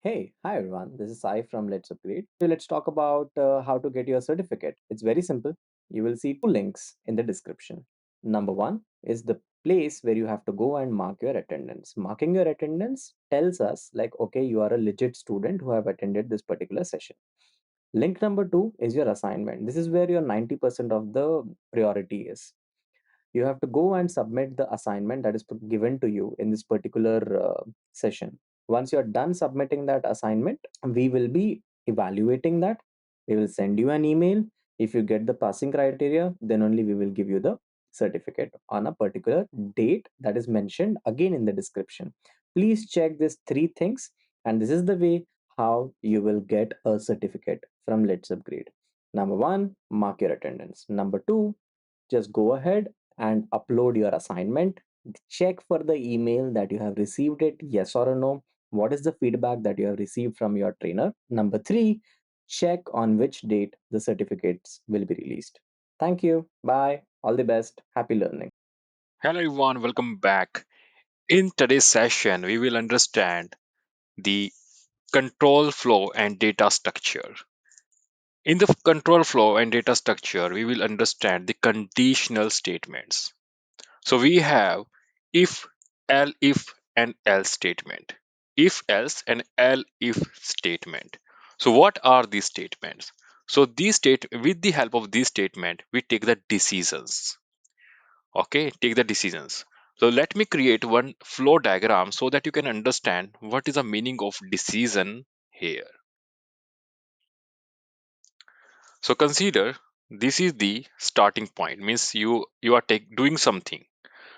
Hey, hi everyone. This is Sai from Let's Upgrade. So let's talk about how to get your certificate. It's very simple. You will see two links in the description. Number one is the place where you have to go and mark your attendance. Marking your attendance tells us like, okay, you are a legit student who have attended this particular session. Link number two is your assignment. This is where your 90% of the priority is. You have to go and submit the assignment that is given to you in this particular session. Once you're done submitting that assignment, we will be evaluating that. We will send you an email. If you get the passing criteria, then only we will give you the certificate on a particular date that is mentioned again in the description. Please check these three things, and this is the way how you will get a certificate from Let's Upgrade. Number one, mark your attendance. Number two, just go ahead and upload your assignment. Check for the email that you have received it, yes or no. What is the feedback that you have received from your trainer? Number three, check on which date the certificates will be released. Thank you. Bye. All the best. Happy learning. Hello everyone, welcome back. In today's session, we will understand the control flow and data structure. In the control flow and data structure, we will understand the conditional statements. So we have if, if, and else statement. If else and if statement. So what are these statements? So with the help of this statement, we take the decisions. Okay, take the decisions. So let me create one flow diagram so that you can understand what is the meaning of decision here. So consider this is the starting point, means you are doing something.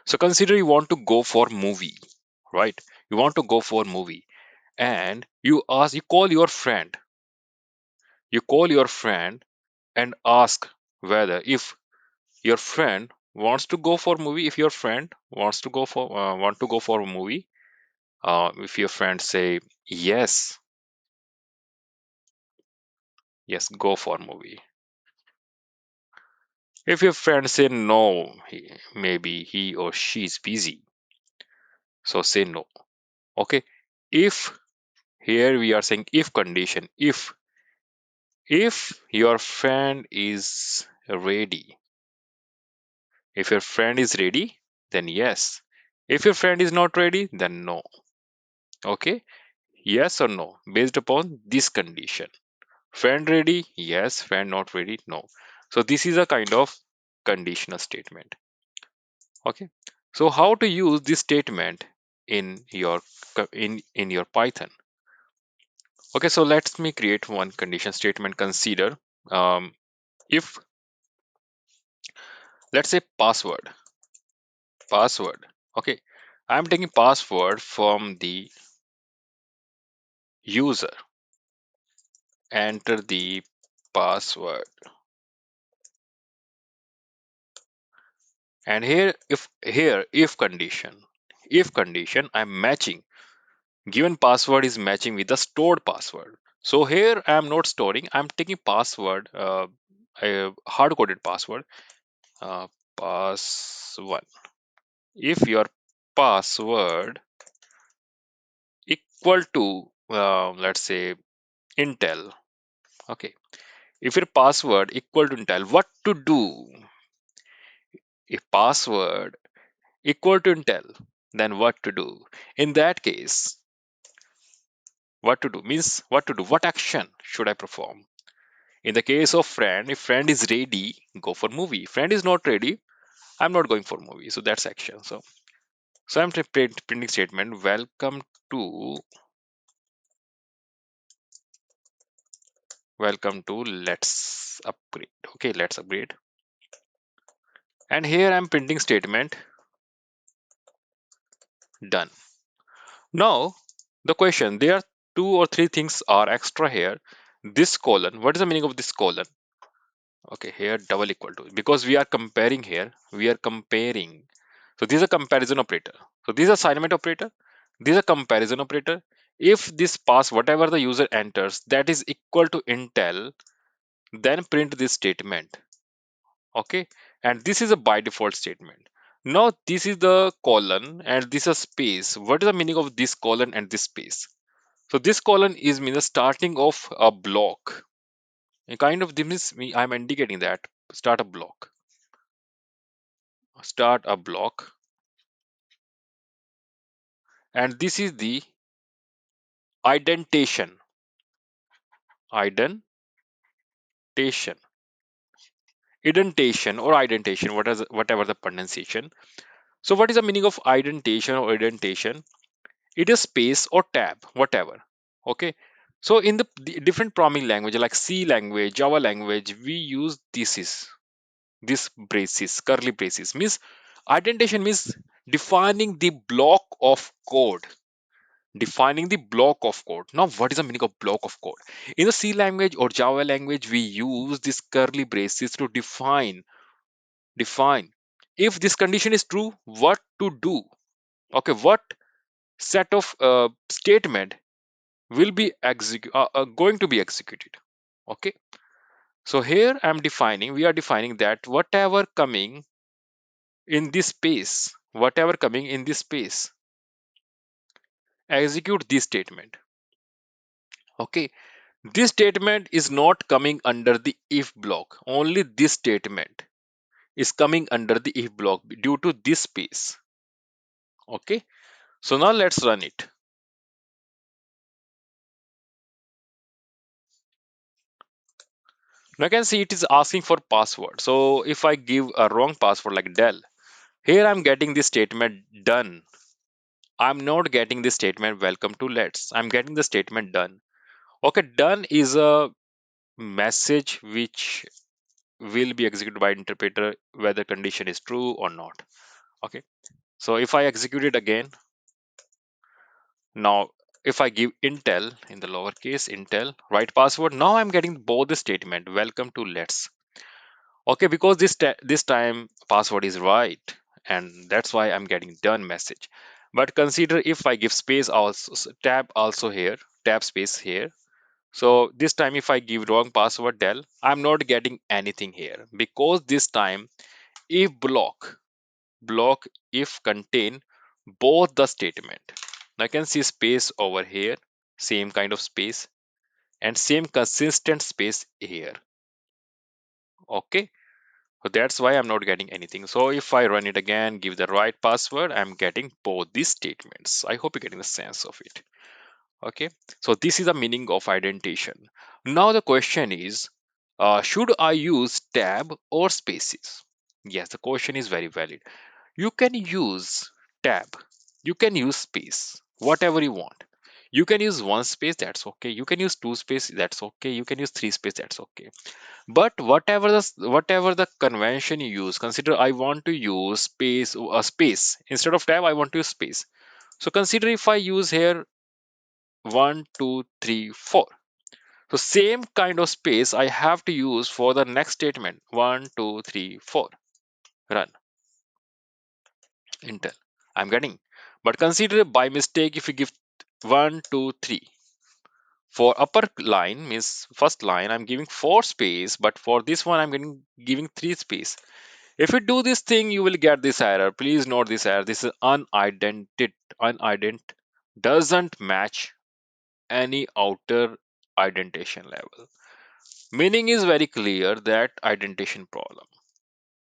So consider you want to go for movie, right? You want to go for movie, and you call your friend and ask whether if your friend wants to go for movie. If your friend want to go for a movie, if your friends say yes, yes, go for movie. If your friend say no, maybe he or she is busy, so say no. Okay. If here we are saying if condition, if your friend is ready, if your friend is ready, then yes. If your friend is not ready, then no. Okay. Yes or no based upon this condition. Friend ready? Yes. Friend not ready? No. So this is a kind of conditional statement. Okay. So how to use this statement in your in your Python? Okay. So let me create one condition statement. Consider if let's say password. Okay. I'm taking password from the user. Enter the password. And if condition I'm matching, given password is matching with the stored password. So here I'm not storing, I'm taking password, a hard coded password, pass one. If your password equal to let's say Intel. Okay. If your password equal to Intel, what to do? If password equal to Intel, then what to do? In that case, what to do means what to do. What action should I perform? In the case of friend, if friend is ready, go for movie. Friend is not ready, I'm not going for movie. So that's action. So I'm printing statement. Welcome to let's upgrade. Okay, let's upgrade. And here I'm printing statement done. Now the question, there are two or three things are extra here. This colon, what is the meaning of this colon? Okay, here double equal to, because we are comparing here, we are comparing. So this is a comparison operator. So this is assignment operator. This is a comparison operator. If this pass whatever the user enters that is equal to Intel, then print this statement. Okay, and this is a by default statement. Now this is the colon and this is a space. What is the meaning of this colon and this space? So this colon is mean the starting of a block. A kind of this is me. I'm indicating that start a block. Start a block, and this is the indentation. Indentation. Indentation or indentation, whatever the pronunciation. So what is the meaning of indentation or indentation? It is space or tab, whatever. Okay. So in the different programming language like C language, Java language, we use this braces, curly braces. Means indentation means defining the block of code. Defining the block of code. Now, what is the meaning of block of code? In the C language or Java language, we use this curly braces to define if this condition is true, what to do. Okay, what set of statement will be going to be executed. Okay, so here we are defining that whatever coming in this space, execute this statement. Okay, this statement is not coming under the if block. Only this statement is coming under the if block due to this space. Okay, so now let's run it. Now I can see it is asking for password. So if I give a wrong password like Dell, here I'm getting this statement done. I'm not getting this statement welcome to Let's. I'm getting the statement done. Okay, done is a message which will be executed by interpreter whether condition is true or not. Okay, so if I execute it again, now if I give Intel in the lowercase Intel, right password, now I'm getting both the statement welcome to Let's. Okay, because this time password is right, and that's why I'm getting done message. But consider if I give space also, tab also here, tab space here. So this time if I give wrong password del, I'm not getting anything here because this time if block if contain both the statement. I can see space over here, same kind of space, and same consistent space here. Okay, so that's why I'm not getting anything. So if I run it again, give the right password, I'm getting both these statements. I hope you're getting the sense of it. Okay, so this is the meaning of indentation. Now the question is, should I use tab or spaces? Yes, the question is very valid. You can use tab, you can use space, whatever you want. You can use one space, that's okay. You can use two space, that's okay. You can use three space, that's okay. But whatever the convention you use, consider I want to use space instead of tab. I want to use space. So consider if I use here 1 2 3 4. So same kind of space I have to use for the next statement 1 2 3 4. Run Intel. I'm getting. But consider by mistake if you give 1 2 3 for upper line means first line I'm giving 4 space, but for this one I'm giving 3 space. If you do this thing, you will get this error. Please note this error. This is unident doesn't match any outer indentation level. Meaning is very clear that indentation problem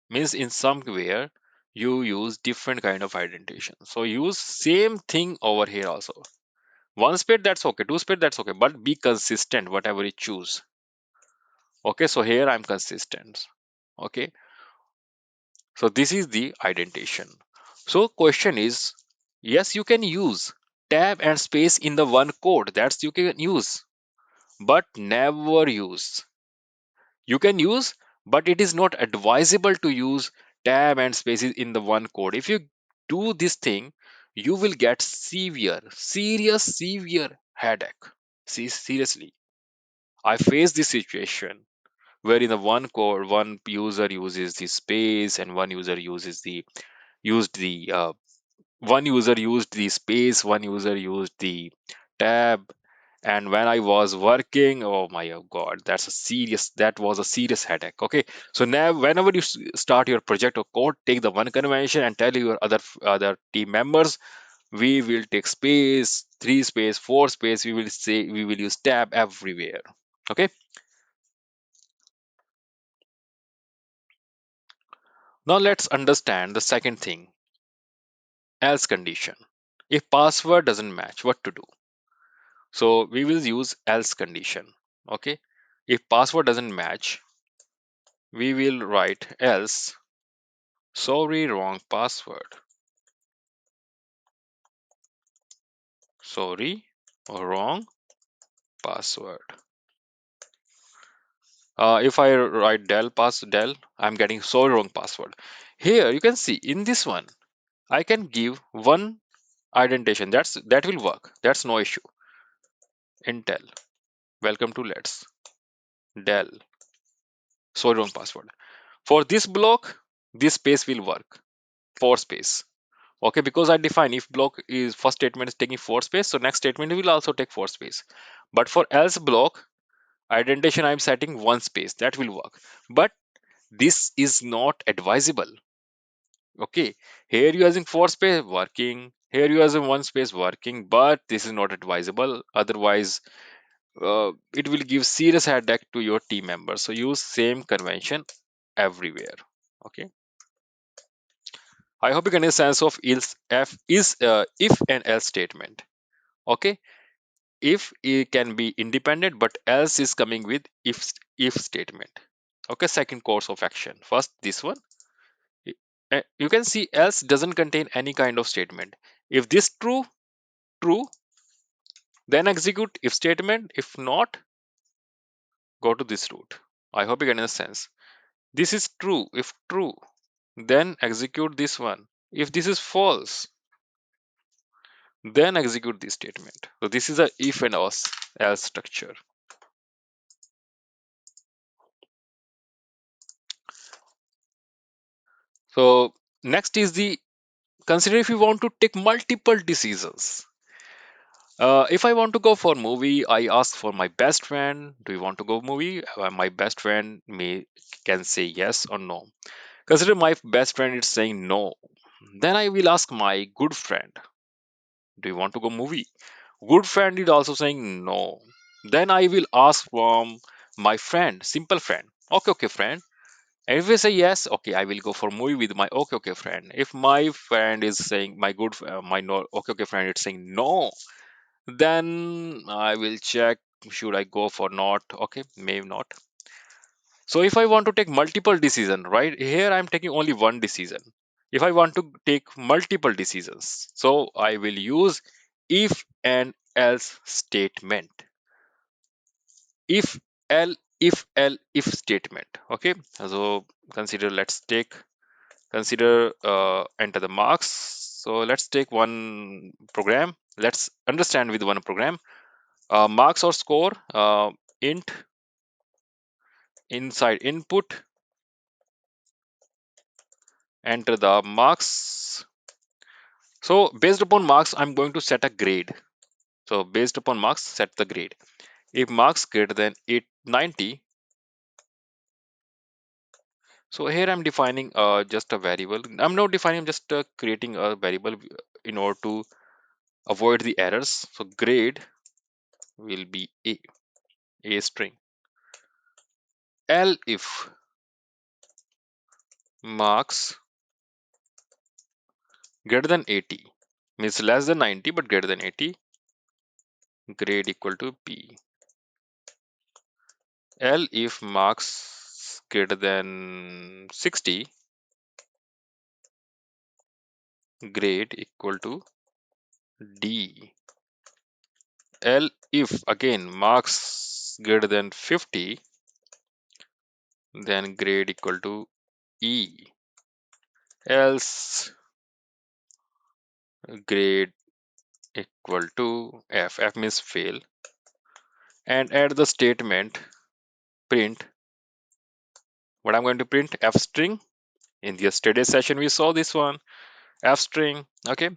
means in somewhere you use different kind of indentation. So use same thing over here also. One space that's okay, two space that's okay, but be consistent whatever you choose. Okay, so here I'm consistent. Okay, so this is the indentation. So question is, yes, you can use tab and space in the one code. That's you can use, but never use. You can use, but it is not advisable to use tab and spaces in the one code. If you do this thing, you will get severe headache. See, seriously, I faced this situation where in the one code, one user uses the space and one user used the one user used the space, one user used the tab. And when I was working, oh my god, that was a serious headache. Okay, so now whenever you start your project or code, take the one convention and tell your other team members, We will take space, 3 space, 4 space. We will say we will use tab everywhere. Okay. Now let's understand the second thing, else condition. If password doesn't match, what to do? So we will use else condition. Okay. If password doesn't match, we will write else, sorry, wrong password. Sorry, wrong password. If I write del, I'm getting sorry, wrong password. Here you can see in this one, I can give one indentation. That will work. That's no issue. Intel, welcome to Let's. Del, sorry, wrong password. For this block, this space will work. For space. Okay, because I define if block is first statement is taking 4 space, so next statement will also take 4 space. But for else block, indentation I'm setting 1 space. That will work. But this is not advisable. Okay, here you are using 4 space working. Here you are using 1 space working, but this is not advisable. Otherwise, it will give serious headache to your team members. So use same convention everywhere. Okay. I hope you can get a sense of if and else statement. Okay, if it can be independent, but else is coming with if statement. Okay, second course of action. First, this one. You can see else doesn't contain any kind of statement. If this true, true, then execute if statement. If not, go to this route. I hope you get a sense. This is true. If true, then execute this one. If this is false, then execute this statement. So this is a if and else structure. So next is the consider if you want to take multiple decisions. If I want to go for movie, I ask for my best friend, do you want to go movie? My best friend may can say yes or no. Consider my best friend is saying no. Then I will ask my good friend, do you want to go movie? Good friend is also saying no. Then I will ask from my friend, simple friend. Okay, okay, friend. And if they say yes, okay, I will go for movie with my okay, okay friend. If my friend is saying my no okay, okay friend is saying no, then I will check should I go for not. Okay, maybe not. So if I want to take multiple decision, right here I'm taking only one decision. If I want to take multiple decisions, so I will use if and else statement. If if statement. Okay, so consider let's take consider enter the marks. So let's take one program. Let's understand with one program. Marks or score, int inside input, enter the marks. So based upon marks, I'm going to set a grade. So based upon marks, set the grade. If marks greater than 890, so here I'm defining just a variable. I'm not defining, I'm just creating a variable in order to avoid the errors. So grade will be a string. L if marks greater than 80, means less than 90 but greater than 80, grade equal to B. L if marks greater than 60, grade equal to D. L if again marks greater than 50, then grade equal to E. Else grade equal to F. F means fail. And add the statement print. What I'm going to print? F string. In the yesterday session we saw this one. F string. Okay.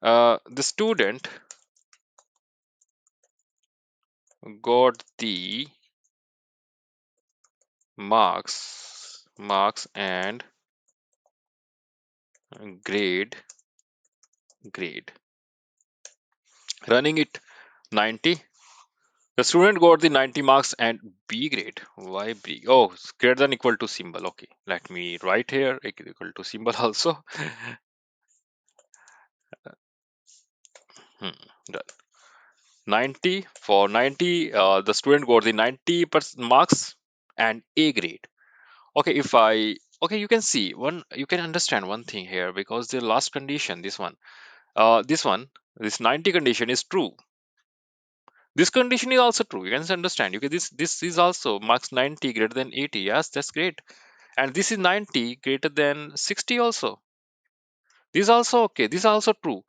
The student got the marks and grade. Running it 90. The student got the 90 marks and B grade. Why B? Oh, it's greater than equal to symbol. Okay, let me write here equal to symbol also. Hmm, done. 90 for 90. The student got the 90% marks and A grade. Okay, if I okay, you can see one. You can understand one thing here because the last condition, this one, this 90 condition is true. This condition is also true. You can understand. You can this is also marks 90 greater than 80. Yes, that's great. And this is 90 greater than 60 also. This is also okay. This is also true.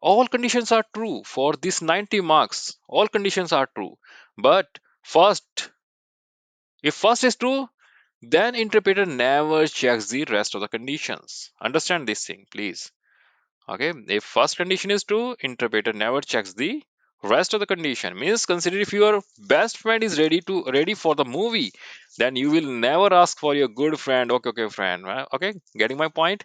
All conditions are true for this 90 marks. All conditions are true. But first, if first is true, then interpreter never checks the rest of the conditions. Understand this thing, please. Okay, if first condition is true, interpreter never checks the rest of the condition. Means consider if your best friend is ready for the movie, then you will never ask for your good friend. Okay, okay, friend. Okay, getting my point.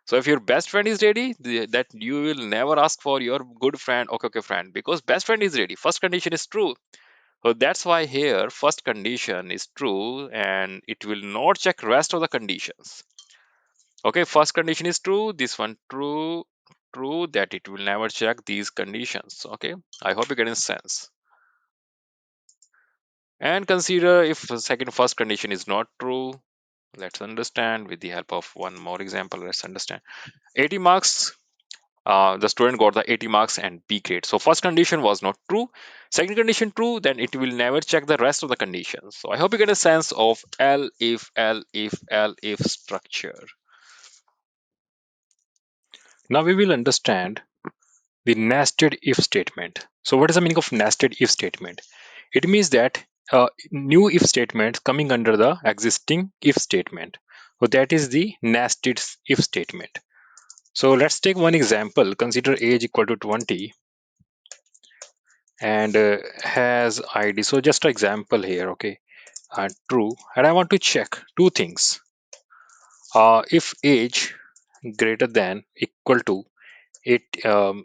So if your best friend is ready, that you will never ask for your good friend. Okay, okay, friend, because best friend is ready. First condition is true. So that's why here first condition is true, and it will not check rest of the conditions. Okay, first condition is true, this one true, true, that it will never check these conditions. Okay, I hope you get a sense. And consider if the second first condition is not true. Let's understand with the help of one more example. Let's understand 80 marks. The student got the 80 marks and B grade. So first condition was not true. Second condition true, then it will never check the rest of the conditions. So I hope you get a sense of L if structure. Now we will understand the nested if statement. So what is the meaning of nested if statement? It means that new if statement coming under the existing if statement. So that is the nested if statement. So let's take one example. Consider age equal to 20 and has ID. So just an example here, okay, true. And I want to check two things. If age greater than equal to 18,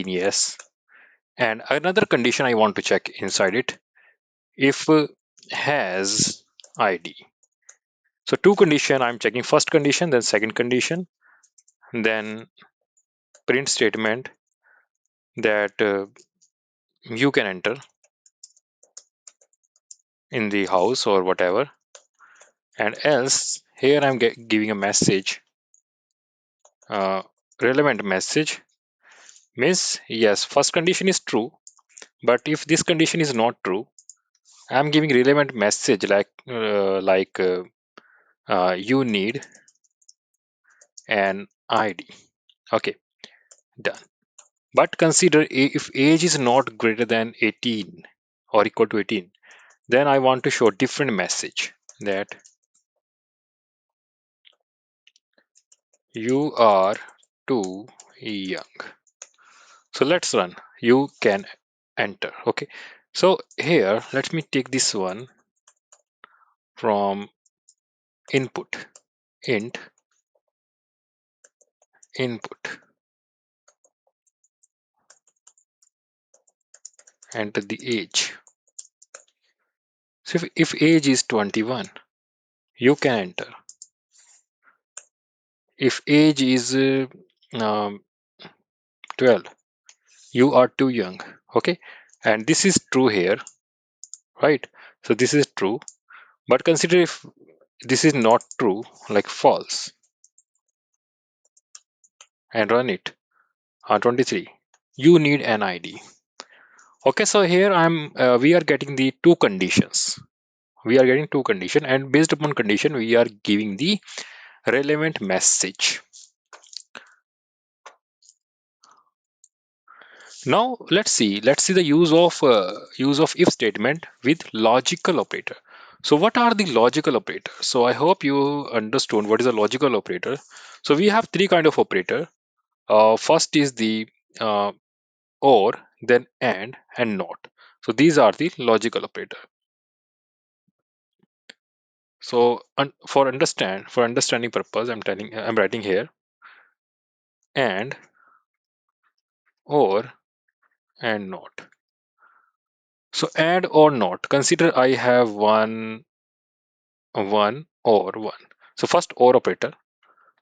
yes. And another condition I want to check inside it, if has ID. So two condition, I'm checking first condition, then second condition, then print statement that you can enter in the house or whatever. And else here I'm giving a message, uh, relevant message, means yes, first condition is true, but if this condition is not true, I'm giving relevant message like you need an ID. Okay, done. But consider if age is not greater than 18 or equal to 18, then I want to show different message that you are too young. So let's run. You can enter. Okay. So here, let me take this one from input, int input, enter the age. So if age is 21, you can enter. If age is um, 12, you are too young. Okay. And this is true here, right? So this is true. But consider if this is not true, like false, and run it on 23. You need an ID. Okay, so here we are getting the two conditions. We are getting two condition, and based upon condition, we are giving the relevant message. Now let's see the use of if statement with logical operator. So what are the logical operators? So I hope you understood what is a logical operator. So we have three kind of operator. First is the or, then and not. So these are the logical operator. So for understanding purpose, I'm writing here and or and not. So add or not. Consider I have one or one. So first or operator.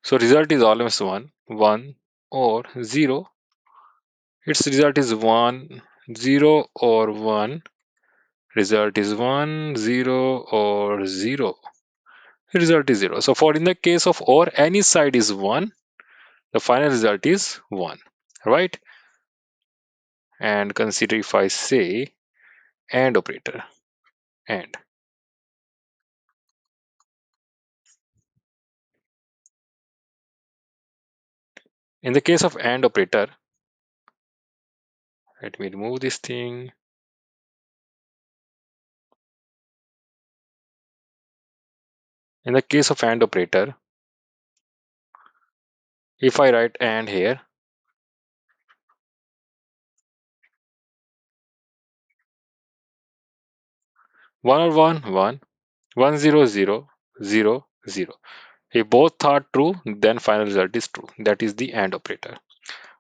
So result is always one or zero. Its result is 1, 0 or 1. Result is 1, 0 or 0. Result is 0. So for in the case of or, any side is 1. The final result is 1. Right? And consider if I say AND operator. AND. In the case of AND operator, let me remove this thing. In the case of AND operator, if I write AND here, 1 or 1, 1, 1, 0, 0, 0, 0. If both are true, then final result is true. That is the AND operator.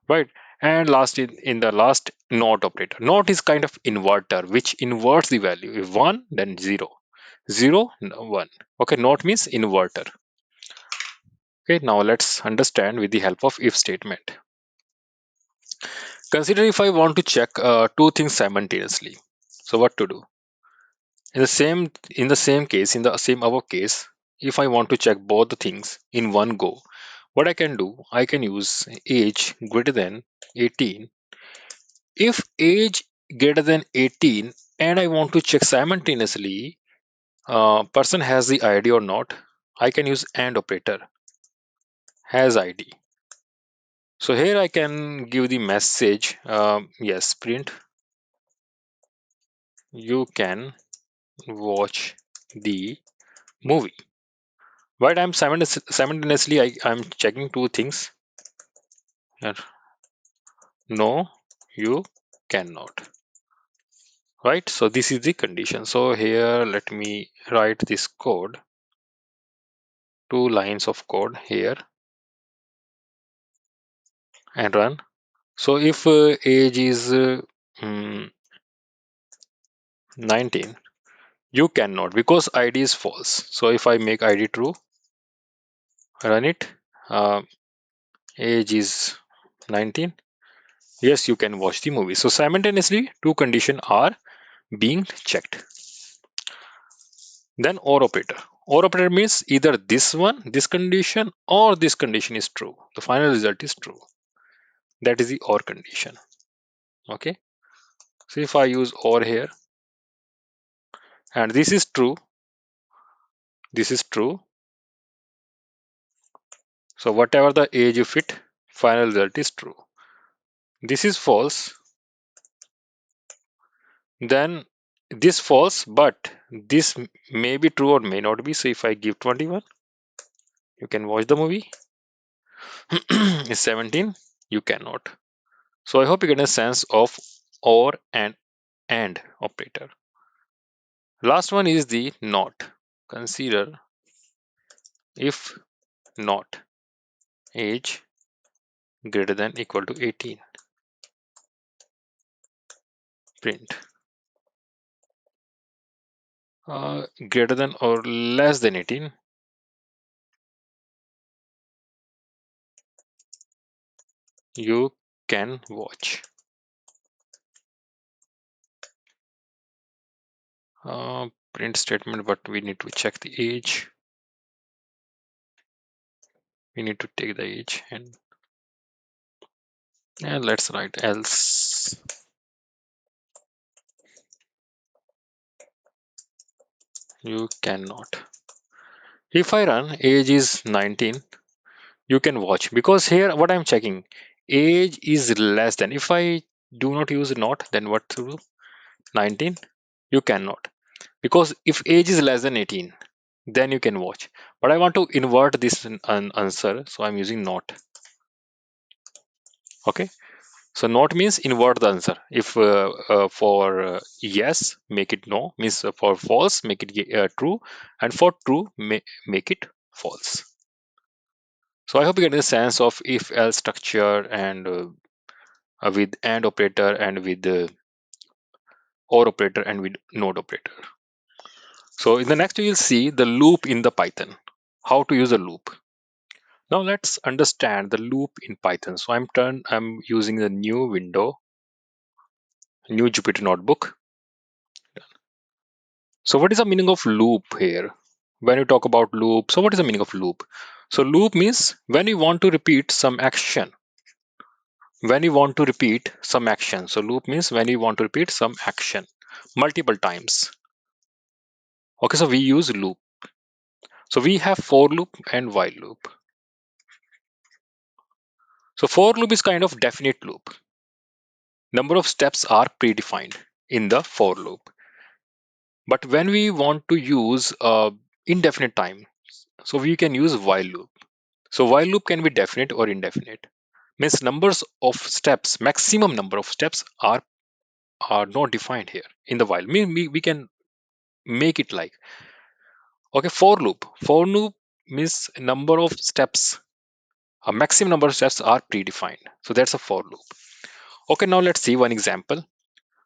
Right? And last in the last NOT operator. NOT is kind of inverter, which inverts the value. If 1, then 0. 0, no, 1. Okay, NOT means inverter. Okay, now let's understand with the help of if statement. Consider if I want to check two things simultaneously. So what to do? In the same case, in the same above case, if I want to check both the things in one go, what I can do, I can use age greater than 18. If age greater than 18 and I want to check simultaneously, person has the ID or not, I can use AND operator, has ID. So here I can give the message, yes, print, you can watch the movie. But I'm simultaneously I'm checking two things. Here. No, you cannot. Right? So this is the condition. So here let me write this code, two lines of code here, and run. So if age is mm, 19, you cannot because ID is false. So if I make ID true, run it. Uh, age is 19. Yes, you can watch the movie. So simultaneously, two conditions are being checked. Then OR operator. OR operator means either this one, this condition, or this condition is true. The final result is true. That is the OR condition. Okay. So if I use OR here, and this is true, this is true. So whatever the age you fit, final result is true. This is false, then this false, but this may be true or may not be. So if I give 21, you can watch the movie. Is 17, you cannot. So I hope you get a sense of OR and operator. Last one is the not. Consider if not age greater than equal to 18. Print greater than or less than 18. You can watch. Print statement, but we need to check the age. We need to take the age and let's write else. You cannot. If I run age is 19, you can watch because here what I'm checking, age is less than. If I do not use not, then what to do? 19, you cannot, because if age is less than 18, then you can watch. But I want to invert this answer, so I'm using not. Okay, so not means invert the answer. If for yes, make it no, means for false, make it true, and for true, make it false. So I hope you get the sense of if else structure and with AND operator and with the OR operator and with NOT operator. So in the next you will see the loop in the Python, how to use a loop. Now let's understand the loop in Python. So I'm using the new window, new Jupyter notebook. So what is the meaning of loop here? When you talk about loop, so what is the meaning of loop? So loop means when you want to repeat some action. When you want to repeat some action. So loop means when you want to repeat some action multiple times. Okay, so we use loop. So we have for loop and while loop. So for loop is kind of definite loop. Number of steps are predefined in the for loop. But when we want to use indefinite time, so we can use while loop. So while loop can be definite or indefinite. Means numbers of steps, maximum number of steps are not defined here in the while. We can make it like, okay, for loop. For loop means number of steps, a maximum number of steps are predefined. So that's a for loop. Okay, now let's see one example.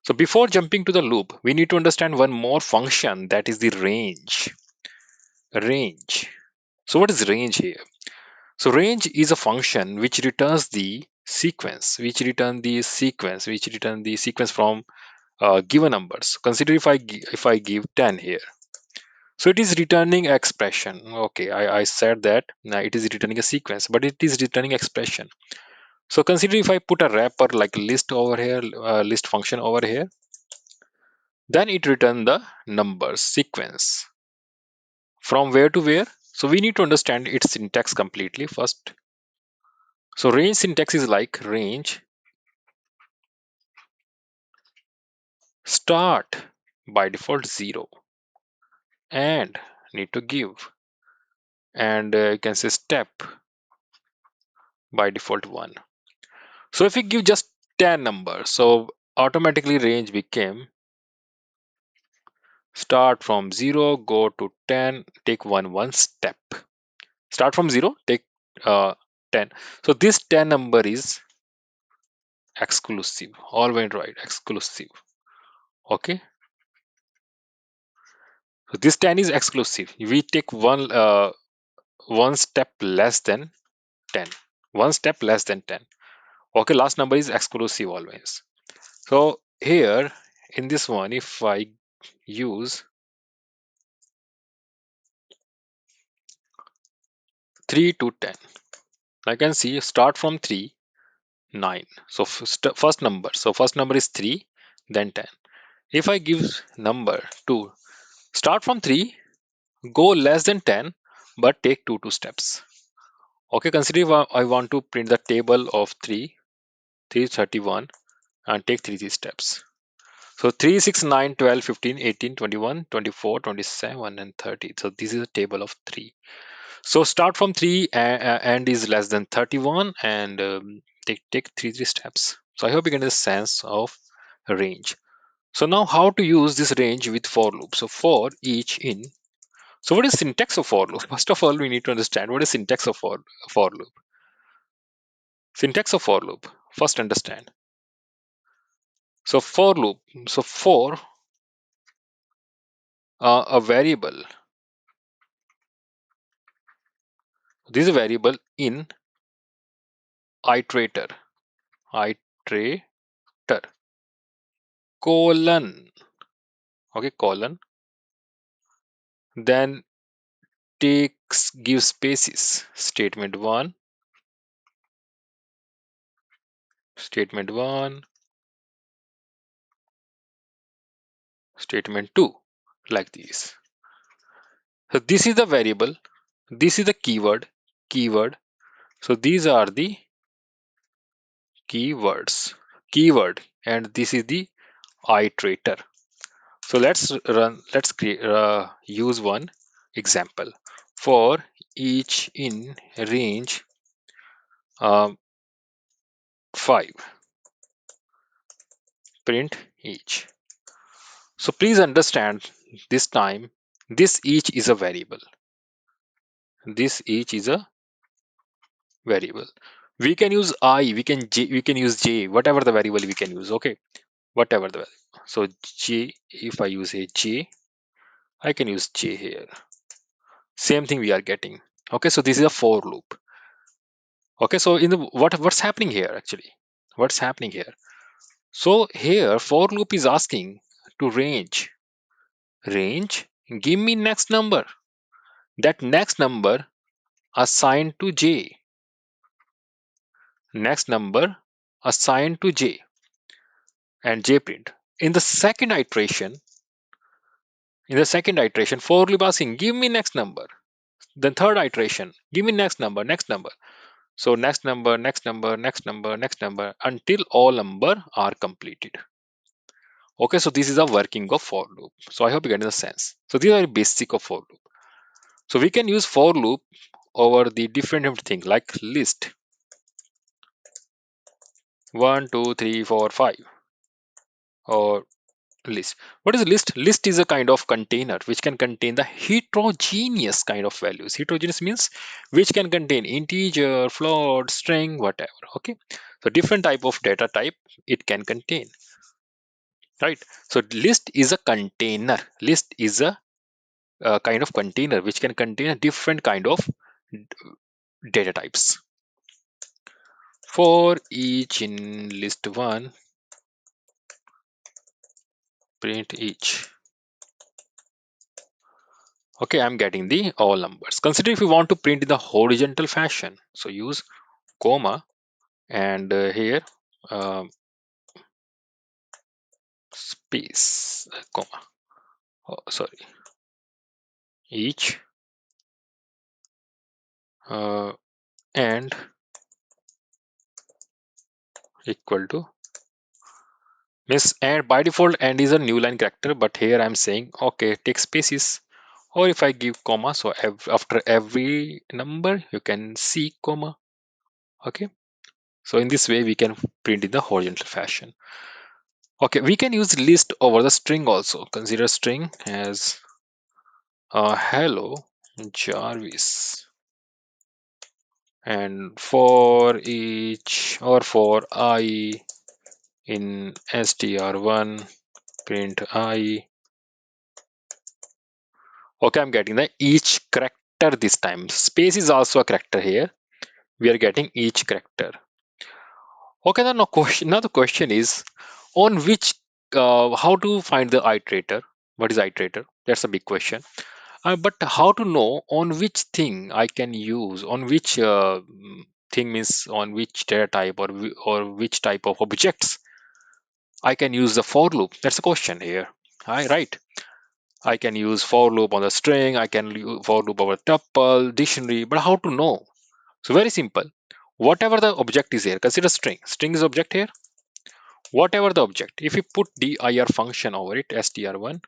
So before jumping to the loop, we need to understand one more function, that is the range. Range. So what is range here? So range is a function which returns the sequence, which return the sequence from given numbers. Consider if I give 10 here. So it is returning expression. Okay, I said that now it is returning a sequence, but it is returning expression. So consider if I put a wrapper like list over here, list function over here, then it return the numbers sequence. From where to where? So we need to understand its syntax completely first. So range syntax is like range start by default 0 and need to give, and you can say step by default 1. So if we give just 10 numbers, so automatically range became start from 0, go to 10, take one step. Start from 0, take uh, 10. So this 10 number is exclusive. All went right, exclusive. Okay. So this 10 is exclusive. We take one step less than 10. One step less than 10. Okay, last number is exclusive always. So here in this one, if I use 3 to 10, I can see start from 3, 9. So first number. So first number is 3, then 10. If I give number 2, start from 3, go less than 10, but take 2 steps. Okay, consider if I want to print the table of 3, 331, and take 3 steps. So 3, 6, 9, 12, 15, 18, 21, 24, 27, and 30. So this is a table of 3. So start from 3 and is less than 31, and take 3 steps. So I hope you get the sense of range. So now how to use this range with for loop. So for each in. So what is syntax of for loop? First of all, we need to understand what is syntax of for loop. Syntax of for loop. First understand. So for loop. So for a variable. This is a variable in iterator. Iterator. Colon. Okay, colon. Then give spaces. Statement 1, statement 1, statement 2, like this. So this is the variable, this is the keyword. So these are the keyword, and this is the iterator. So let's create use one example. For each in range um, 5, print each. So please understand, this time this each is a variable. This each is a variable. We can use I, we can use J, whatever the variable we can use. Okay, whatever the value. So J, if I use a J, I can use J here. Same thing we are getting. Okay, so this is a for loop. Okay, so in the what's happening here actually? What's happening here? So here for loop is asking to range, give me next number. That next number assigned to J. Next number assigned to J and J print. In the second iteration, for loop asking, give me next number. Then third iteration, give me next number, next number. So next number, next number, next number, next number until all number are completed. Okay, so this is a working of for loop. So I hope you get the sense. So these are basic of for loop. So we can use for loop over the different thing like list 1, 2, 3, 4, 5 or list. What is a list? List is a kind of container which can contain the heterogeneous kind of values. Heterogeneous means which can contain integer, float, string, whatever. Okay, so different type of data type it can contain, right? So list is a container. List is a kind of container which can contain a different kind of data types. For each in list 1, print each. Okay, I'm getting the all numbers. Consider if you want to print in the horizontal fashion. So use comma and here space comma. Oh, sorry, each uh, and equal to means and by default and is a new line character, but here I'm saying okay take spaces, or if I give comma, so after every number you can see comma. Okay, so in this way we can print in the horizontal fashion. Okay, we can use list over the string also. Consider string as hello Jarvis, and for each or for I in str1 print I. Okay, I'm getting the each character this time. Space is also a character here. We are getting each character. Okay, now the question is on which how to find the iterator. What is iterator? That's a big question. But how to know on which thing I can use, on which thing means on which data type or which type of objects I can use the for loop. That's the question here. Right. I can use for loop on the string. I can use for loop over tuple, dictionary. But how to know? So very simple. Whatever the object is here, consider string. String is object here. Whatever the object, if you put dir function over it, str1,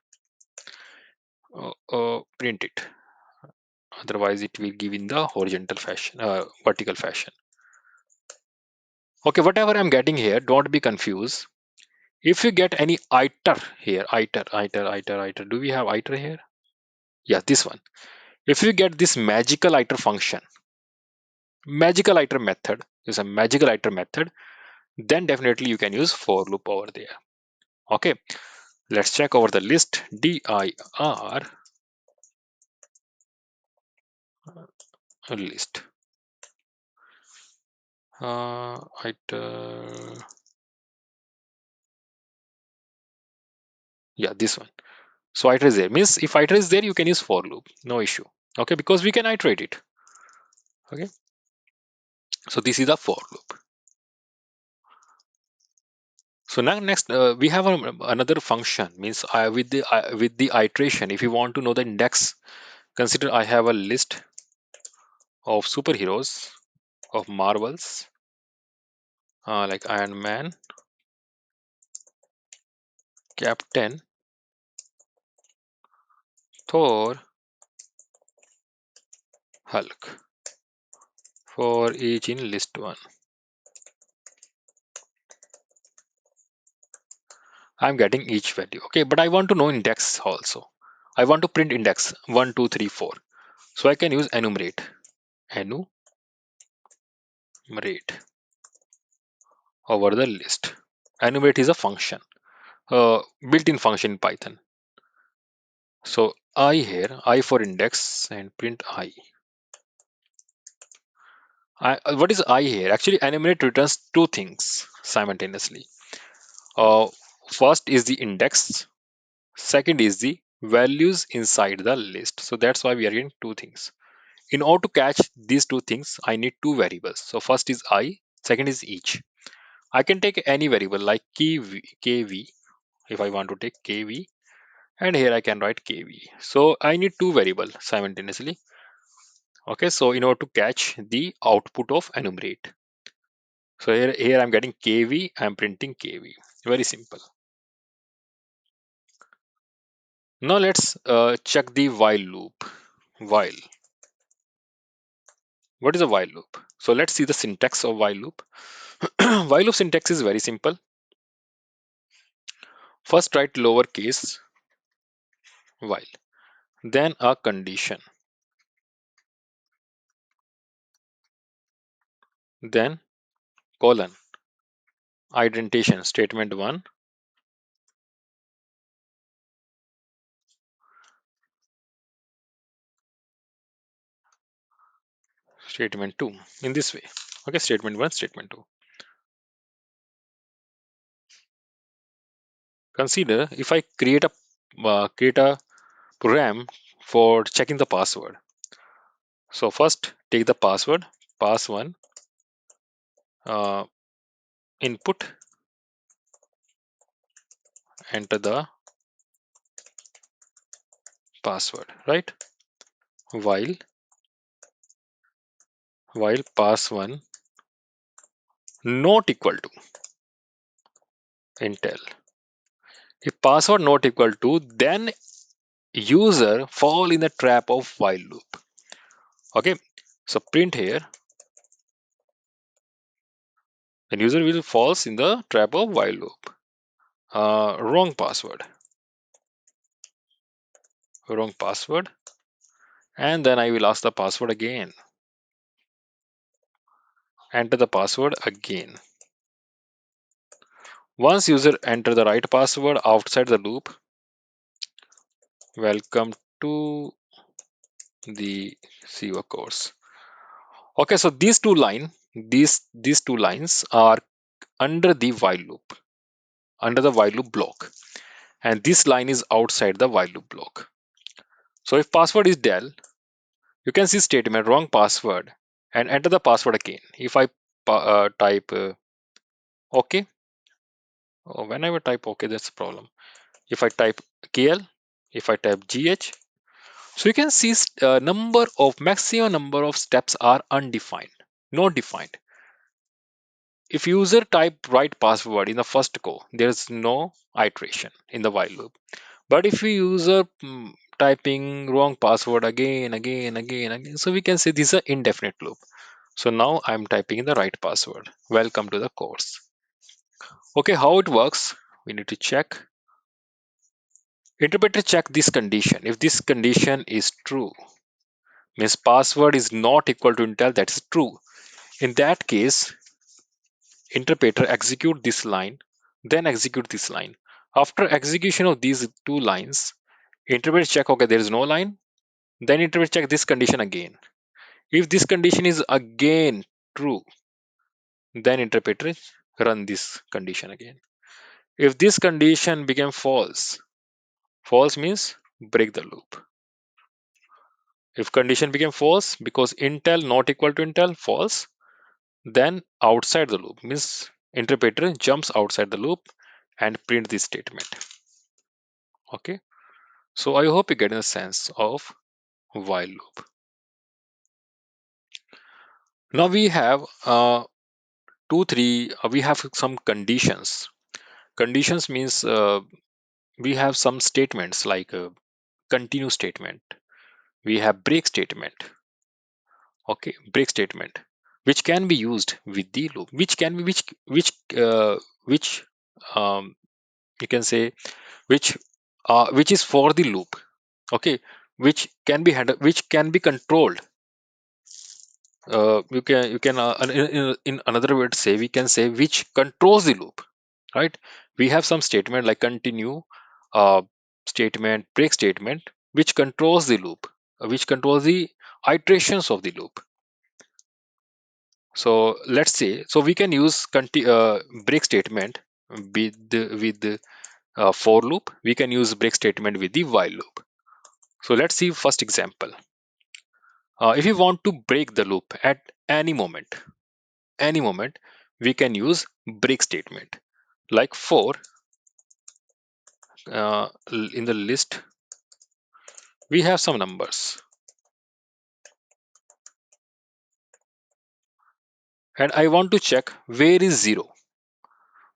print it. Otherwise, it will give in the horizontal fashion, vertical fashion. Okay, whatever I'm getting here, don't be confused. If you get any iter here, iter, do we have iter here? Yeah, this one. If you get this magical iter method, is a magical iter method, then definitely you can use for loop over there. Okay, let's check over the list dir list. Iter, yeah, this one. So iter is there. Means if iter is there, you can use for loop, no issue. Okay, because we can iterate it. Okay, so this is the for loop. So now next we have another function. Means with the iteration, if you want to know the index, consider I have a list of superheroes of Marvels, like Iron Man, Captain, Thor, Hulk. For each in list 1, I'm getting each value. Okay, but I want to know index also. I want to print index 1, 2, 3, 4. So I can use enumerate. Enu enumerate over the list. Enumerate is a function, built-in function in Python. So I here, I for index and print I. What is I here? Actually, enumerate returns two things simultaneously. Uh, First is the index, second is the values inside the list. So that's why we are getting two things. In order to catch these two things, I need two variables. So first is I, second is each. I can take any variable like kv if I want to take kv, and here I can write kv. So I need two variables simultaneously. Okay, so in order to catch the output of enumerate. So here I'm getting kv, I'm printing kv. Very simple. Now let's check the while loop. While. What is a while loop? So let's see the syntax of while loop. While loop syntax is very simple. First write lowercase while, then a condition, then colon, indentation, statement 1, statement 2, in this way. Okay, statement 1, statement 2. Consider if I create a program for checking the password. So first take the password, pass 1, uh, input, enter the password, right? While pass 1 not equal to intel. If password not equal to, then user fall in the trap of while loop. Okay, so print here, then user will falls in the trap of while loop. Wrong password, wrong password, and then I will ask the password again. Enter the password again. Once user enter the right password outside the loop, welcome to the CO course. Okay, so these two lines are under the while loop, under the while loop block, and this line is outside the while loop block. So if password is del, you can see statement wrong password and enter the password again. If I type OK, whenever type OK, that's a problem. If I type KL, if I type GH, so you can see maximum number of steps are undefined, not defined. If user type right password in the first go, there's no iteration in the while loop. But if we user typing wrong password again, so we can say this is an indefinite loop. So now I'm typing in the right password. Welcome to the course. Okay, how it works? We need to check. Interpreter check this condition. If this condition is true, means password is not equal to intel, that is true. In that case, interpreter execute this line, then execute this line. After execution of these two lines, interpreter check, okay, there is no line. Then interpreter check this condition again. If this condition is again true, then interpreter run this condition again. If this condition became false, false means break the loop. If condition became false because intel not equal to intel, false, then outside the loop means interpreter jumps outside the loop and print this statement. Okay, so I hope you get a sense of while loop. Now we have we have some conditions. Conditions means we have some statements like continue statement. We have break statement. Okay, break statement, which can be used with the loop, which can be which um, you can say which is for the loop. Okay, which can be handled, which can be controlled in another word say, we can say which controls the loop, right? We have some statement like continue, uh, statement, break statement, which controls the loop, which controls the iterations of the loop. So let's say, so we can use break statement with the for loop. We can use break statement with the while loop. So let's see first example. If you want to break the loop at any moment, we can use break statement. Like for in the list, we have some numbers, and I want to check where is zero.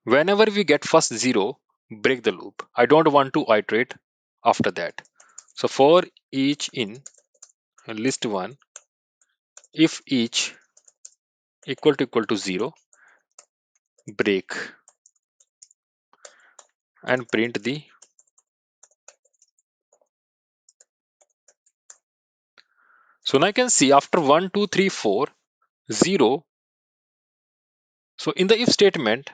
Whenever we get first zero, break the loop. I don't want to iterate after that. So for each in list one, if each equal to zero, break and print the. So now I can see after 1, 2, 3, 4, 0. So in the if statement,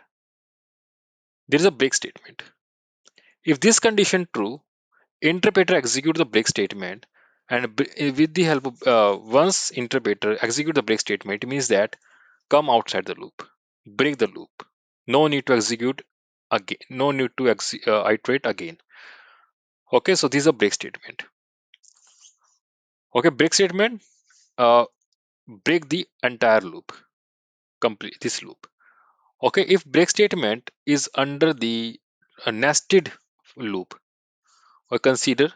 there is a break statement. If this condition true, interpreter execute the break statement, and with the help of once interpreter execute the break statement, it means that come outside the loop, break the loop. No need to execute again. No need to iterate again. Okay, so this is a break statement. Okay, break statement. Uh, Break the entire loop. Complete this loop. Okay, if break statement is under the nested loop, or consider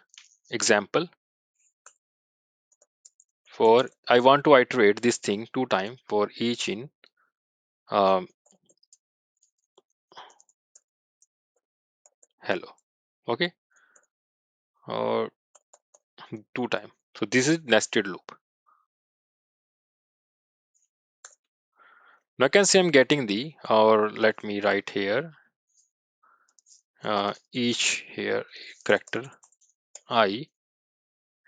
example for I want to iterate this thing two times for each in um, hello. Okay, or two times. So this is nested loop. Now I can say I'm getting the, or let me write here each here character I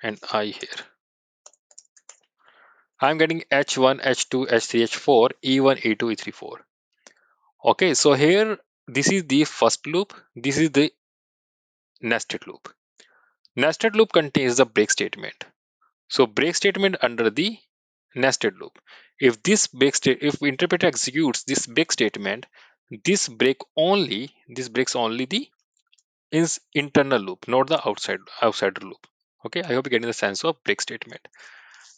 and I here. I'm getting H1, H2, H3, H4, E1, E2, E3, 4. Okay, so here this is the first loop. This is the nested loop. Nested loop contains the break statement. So break statement under the nested loop. If this if interpreter executes this break statement, this breaks only the internal loop, not the outside loop. Okay, I hope you're getting the sense of break statement.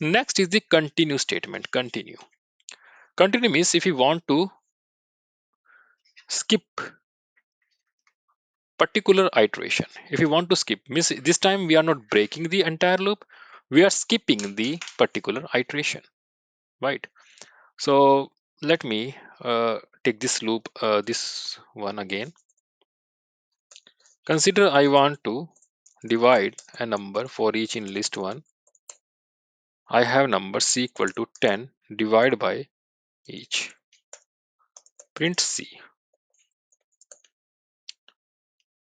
Next is the continue statement. Continue means if you want to skip particular iteration. If you want to skip, means this time we are not breaking the entire loop, we are skipping the particular iteration, right? So let me take this loop, this one again. Consider I want to divide a number for each in list 1. I have number c equal to 10 divided by each. Print c.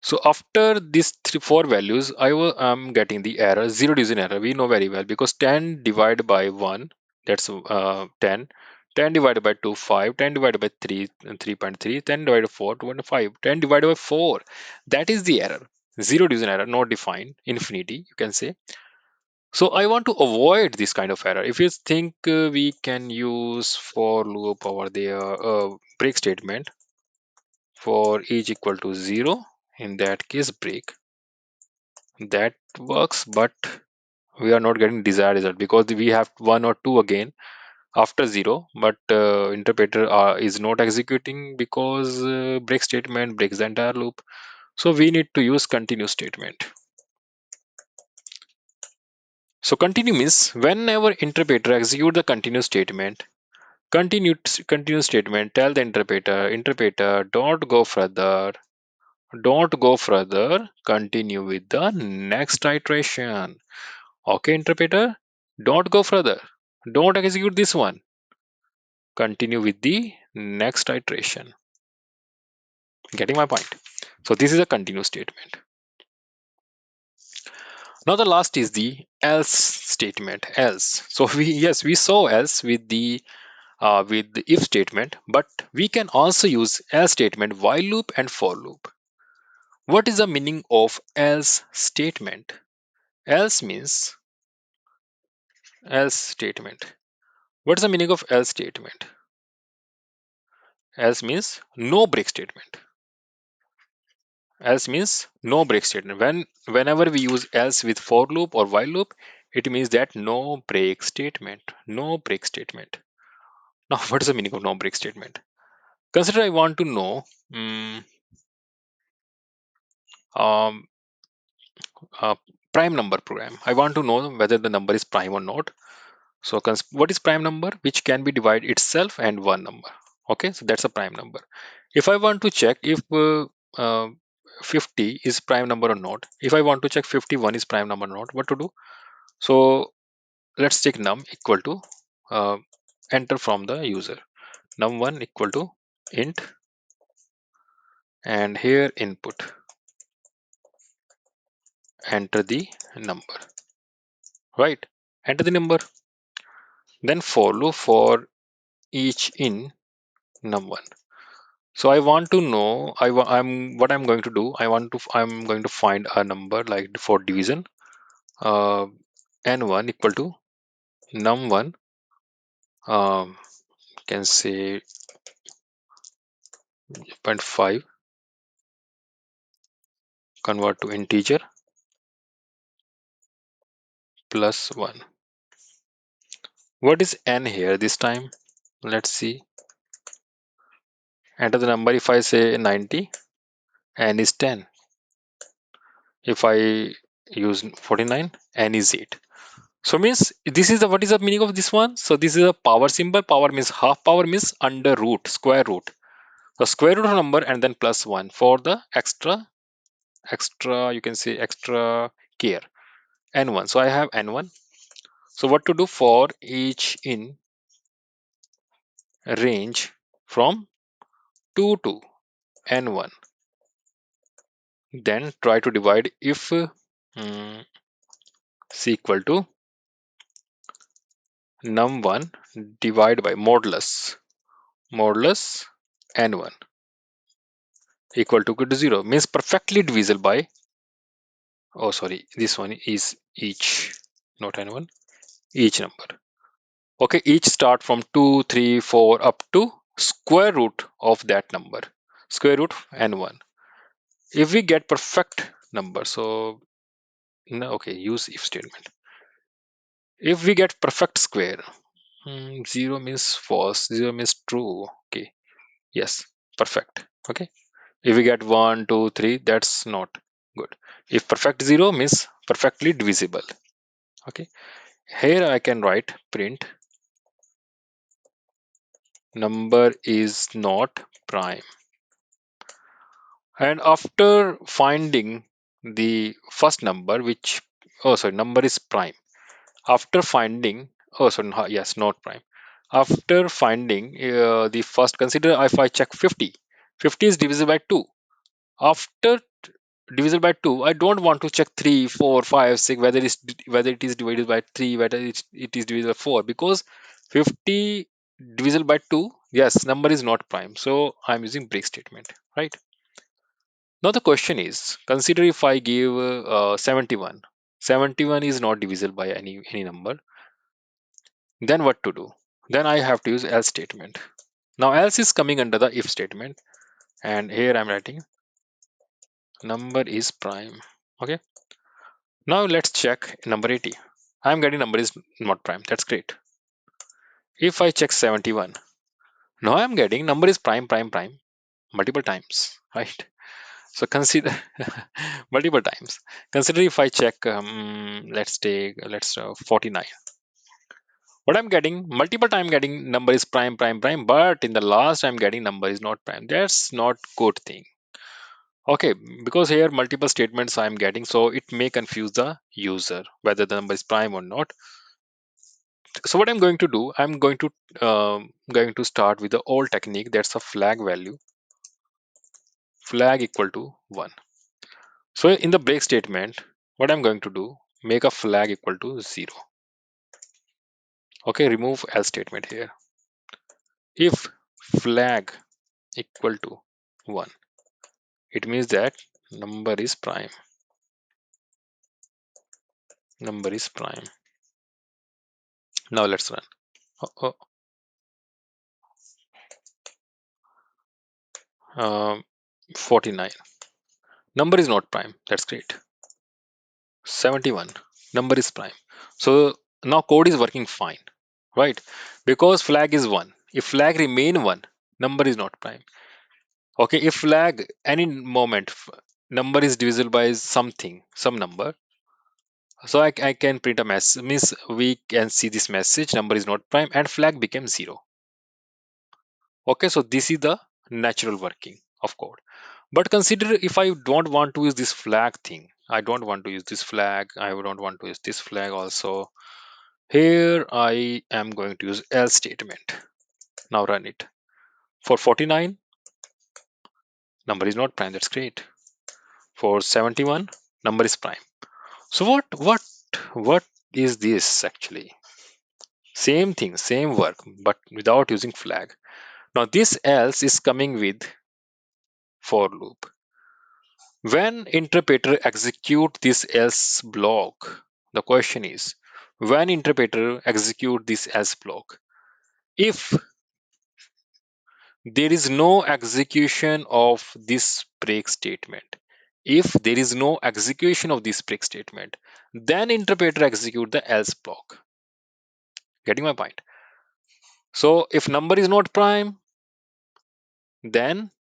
So after these four values, am getting the error, zero division error. We know very well because 10 divided by 1, that's 10. 10 divided by 2, 5. 10 divided by 3, 3.3. 10 divided by 4, 2.5. 10 divided by 4. That is the error. Zero division error, not defined, infinity, you can say. So I want to avoid this kind of error. If you think we can use for loop over there, break statement for each equal to 0, in that case break. That works, but we are not getting desired result because we have 1 or 2 again after 0, but interpreter is not executing because break statement breaks the entire loop. So we need to use continue statement. So continue means whenever interpreter execute the continue statement, continue statement tell the interpreter don't go further, continue with the next iteration. Okay, interpreter, don't go further. Don't execute this one. Continue with the next iteration. Getting my point? So this is a continue statement. Now the last is the else statement. Else. So we, yes, we saw else with the if statement, but we can also use else statement, while loop, and for loop. What is the meaning of else statement? Else means else statement. What is the meaning of else statement? Else means no break statement. Else means no break statement. Whenever we use else with for loop or while loop, it means that no break statement. No break statement. Now, what is the meaning of no break statement? Consider I want to know mm, um, uh, prime number program. I want to know whether the number is prime or not. So what is prime number? Which can be divided itself and one number. Okay, so that's a prime number. If I want to check if uh, 50 is prime number or not, if I want to check 51 is prime number or not, what to do? So let's check num equal to uh, enter from the user. Num1 equal to int, and here input, enter the number, right? Enter the number. Then for loop for each in num1. So I want to know, I'm what I'm going to do. I'm going to find a number like for division. Uh, n1 equal to num1. Can say 0.5, convert to integer plus 1. What is n here this time? Let's see. Enter the number. If I say 90, n is 10. If I use 49, n is 8. So means this is the, what is the meaning of this one? So this is a power symbol. Power means half power means under root, square root. So square root of number and then plus 1 for the extra, you can say extra care. N1. So I have N1. So what to do for each in range from 2 to N1. Then try to divide if c equal to num1 divide by modulus n1 equal to 0 means perfectly divisible by, oh sorry, this one is each, not n1, each number. Okay, each start from 2, 3, 4 up to square root of that number, square root n1. If we get perfect number, so no, okay, use if statement. If we get perfect square, 0 means false, 0 means true. Okay, yes, perfect. Okay, if we get 1, 2, 3, that's not good. If perfect 0 means perfectly divisible. Okay, here I can write print number is not prime. And after finding the first number, which, oh sorry, number is prime. After finding, oh sorry, yes, not prime. After finding the first, consider if I check 50, 50 is divisible by 2. After divisible by 2, I don't want to check 3, 4, 5, 6, whether it is divided by 3, whether it is divisible by 4, because 50 divisible by 2, yes, number is not prime. So I'm using break statement, right? Now the question is, consider if I give 71. 71 is not divisible by any number. Then what to do? Then I have to use else statement. Now else is coming under the if statement, and here I'm writing number is prime. Okay. Now let's check number 80. I'm getting number is not prime. That's great. If I check 71, now I'm getting number is prime, prime, prime multiple times, right? So consider multiple times. Consider if I check, let's 49. What I'm getting multiple time getting number is prime, prime, prime, but in the last I'm getting number is not prime. That's not good thing. Okay, because here multiple statements I'm getting, so it may confuse the user whether the number is prime or not. So what I'm going to do, I'm going to start with the old technique. That's a flag value, flag equal to 1. So in the break statement, what I'm going to do, make a flag equal to 0. Okay, remove else statement here. If flag equal to 1, it means that number is prime. Number is prime. Now let's run. Oh, oh, 49. Number is not prime. That's great. 71. Number is prime. So now code is working fine, right? Because flag is 1. If flag remain 1, number is not prime. Okay, if flag any moment number is divisible by something, some number, so I can print a message, means we can see this message number is not prime and flag became 0. Okay, so this is the natural working of code. But consider if I don't want to use this flag thing, I don't want to use this flag, I don't want to use this flag also. Here I am going to use else statement. Now run it. For 49, number is not prime, that's great. For 71, number is prime. So what is this actually? Same thing, same work, but without using flag. Now this else is coming with for loop. When interpreter execute this else block, the question is, when interpreter execute this else block, if there is no execution of this break statement, if there is no execution of this break statement, then interpreter execute the else block. Getting my point? So if number is not prime, then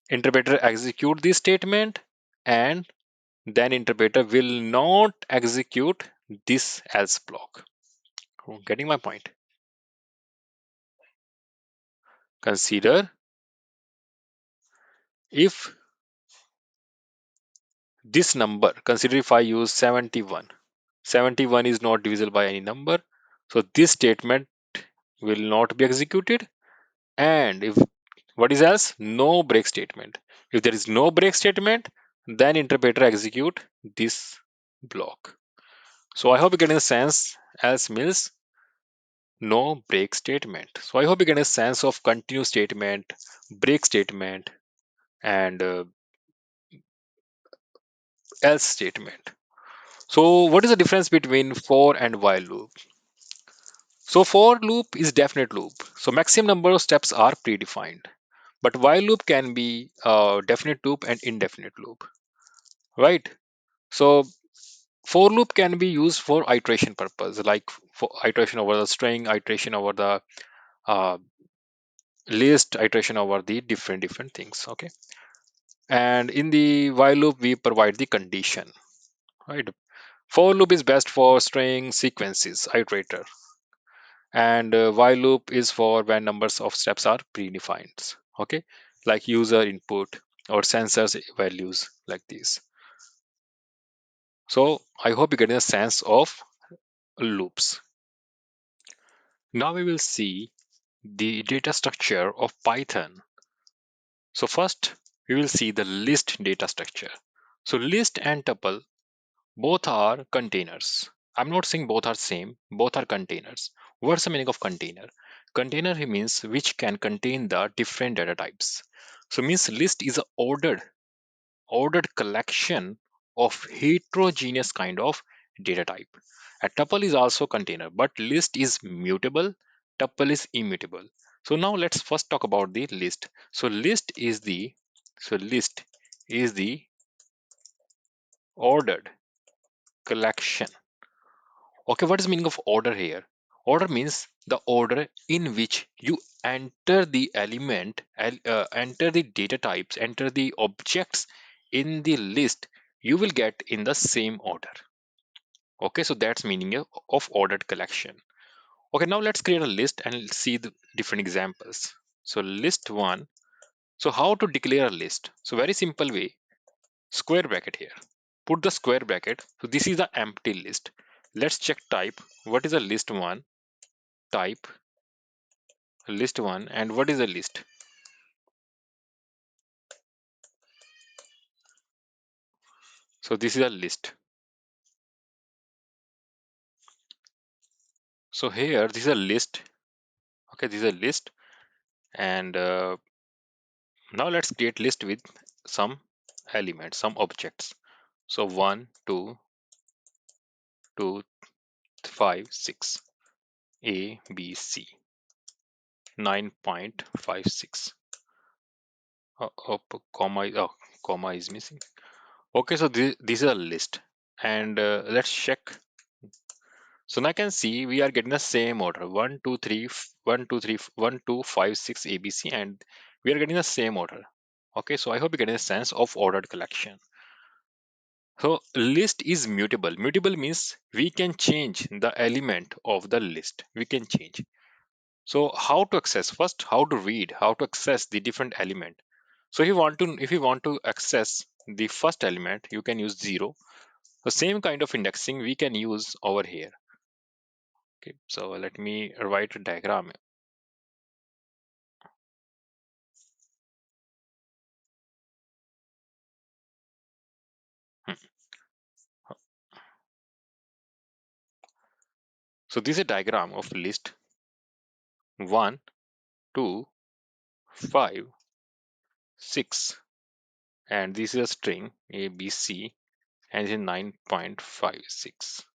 interpreter execute this statement, and then interpreter will not execute this else block. Getting my point? Consider if this number, consider if I use 71. 71 is not divisible by any number, so this statement will not be executed. And if what is else? No break statement. If there is no break statement, then interpreter execute this block. So I hope you get a sense. Else means no break statement. So I hope you get a sense of continue statement, break statement, and else statement. So what is the difference between for and while loop? So for loop is definite loop. So maximum number of steps are predefined. But while loop can be definite loop and indefinite loop, right? So for loop can be used for iteration purpose, like for iteration over the string, iteration over the uh, list, iteration over the different things. Okay. And in the while loop, we provide the condition, right? For loop is best for string sequences, iterator, and while loop is for when numbers of steps are predefined. Okay, like user input or sensors values like this. So I hope you get a sense of loops. Now we will see the data structure of Python. So first we will see the list data structure. So list and tuple both are containers. I'm not saying both are same, both are containers. What's the meaning of container? Container means which can contain the different data types. So means list is a ordered collection of heterogeneous kind of data type. A tuple is also container, but list is mutable, tuple is immutable. So now let's first talk about the list. List is the ordered collection. Okay, what is meaning of order here? Order means the order in which you enter the enter the data types, enter the objects in the list, you will get in the same order. Okay, so that's meaning of ordered collection. Okay, now let's create a list and see the different examples. So list one. So how to declare a list? So very simple way, square bracket here. Put the square bracket. So this is the empty list. Let's check type. What is a list one? Type list one, and what is a list? So this is a list. So here this is a list. Okay, this is a list, and now let's create list with some elements, some objects. So 1, 2, 2, 5, 6, A, B, C, 9.56. Comma is missing. Okay, so this is a list, and let's check. So now I can see we are getting the same order: 1, 2, 3, 1, 2, 3, 1, 2, 5, 6, ABC, and we are getting the same order. Okay, so I hope you get a sense of ordered collection. So list is mutable. Mutable means we can change the element of the list. We can change. So how to access? First, how to read, how to access the different element. So if you want to access the first element, you can use 0. The same kind of indexing we can use over here. Okay, so let me write a diagram. Hmm. So this is a diagram of list 1, 2, 5, 6, and this is a string A, B, C, and it is 9.56.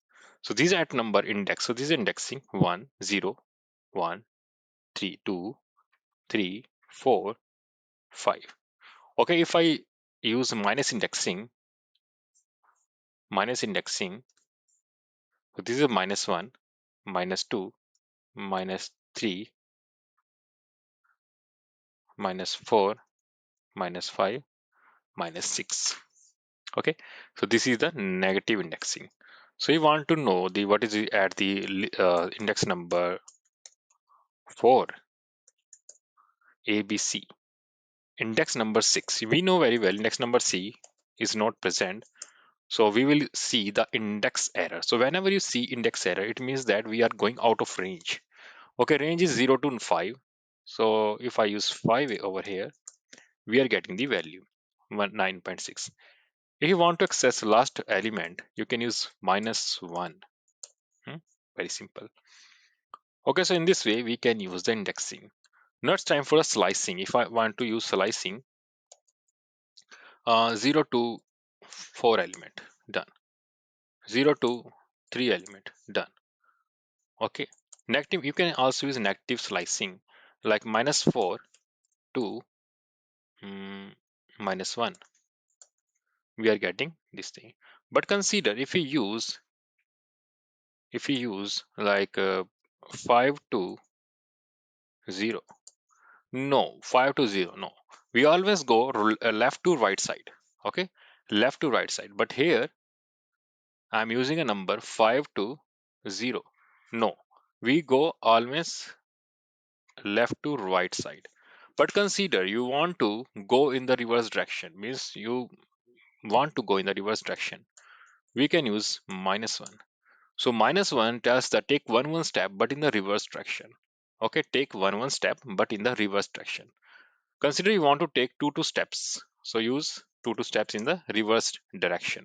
So these are at number index. So this is indexing 1, 0, 1, 3, 2, 3, 4, 5. Okay, if I use minus indexing, so this is -1, -2, -3, -4, -5, -6. Okay, so this is the negative indexing. So you want to know the what is the, at the index number 4, ABC. Index number 6, we know very well index number C is not present. So we will see the index error. So whenever you see index error, it means that we are going out of range. Okay, range is 0 to 5. So if I use 5 over here, we are getting the value 9.6. If you want to access last element, you can use -1. Hmm, Very simple. Okay, so in this way, we can use the indexing. Now it's time for a slicing. If I want to use slicing, 0 to 4 element, done. 0 to 3 element, done. Okay. Negative, you can also use negative slicing, like -4 to -1. We are getting this thing. But consider if we use like 5 to 0. No, 5 to 0. No. We always go left to right side. Okay. Left to right side. But here I'm using a number 5 to 0. No. We go always left to right side. But consider you want to go in the reverse direction, means you want to go in the reverse direction. We can use -1. So -1 tells that take one step but in the reverse direction. Okay, take one step but in the reverse direction. Consider you want to take two steps. So use two steps in the reverse direction.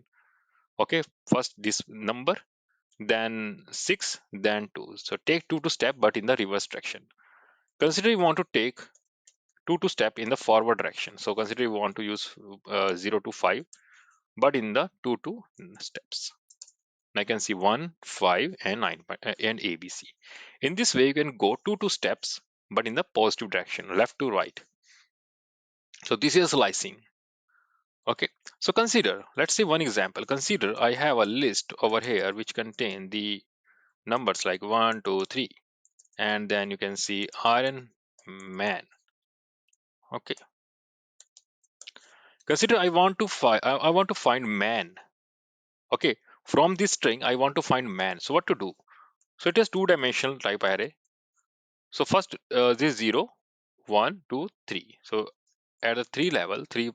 Okay, first this number, then 6, then 2. So take two step but in the reverse direction. Consider you want to take two step in the forward direction. So consider you want to use 0 to 5 but in the two steps. I can see 1, 5, and 9 and ABC. In this way, you can go two steps, but in the positive direction, left to right. So this is slicing. Okay. So consider, let's see one example. Consider I have a list over here which contain the numbers like 1, 2, 3, and then you can see Iron Man. Okay. Consider I want to find man. Okay. From this string, I want to find man. So what to do? So it is two-dimensional type array. So first, this 0, 1, 2, 3. So at the 3 level, 3,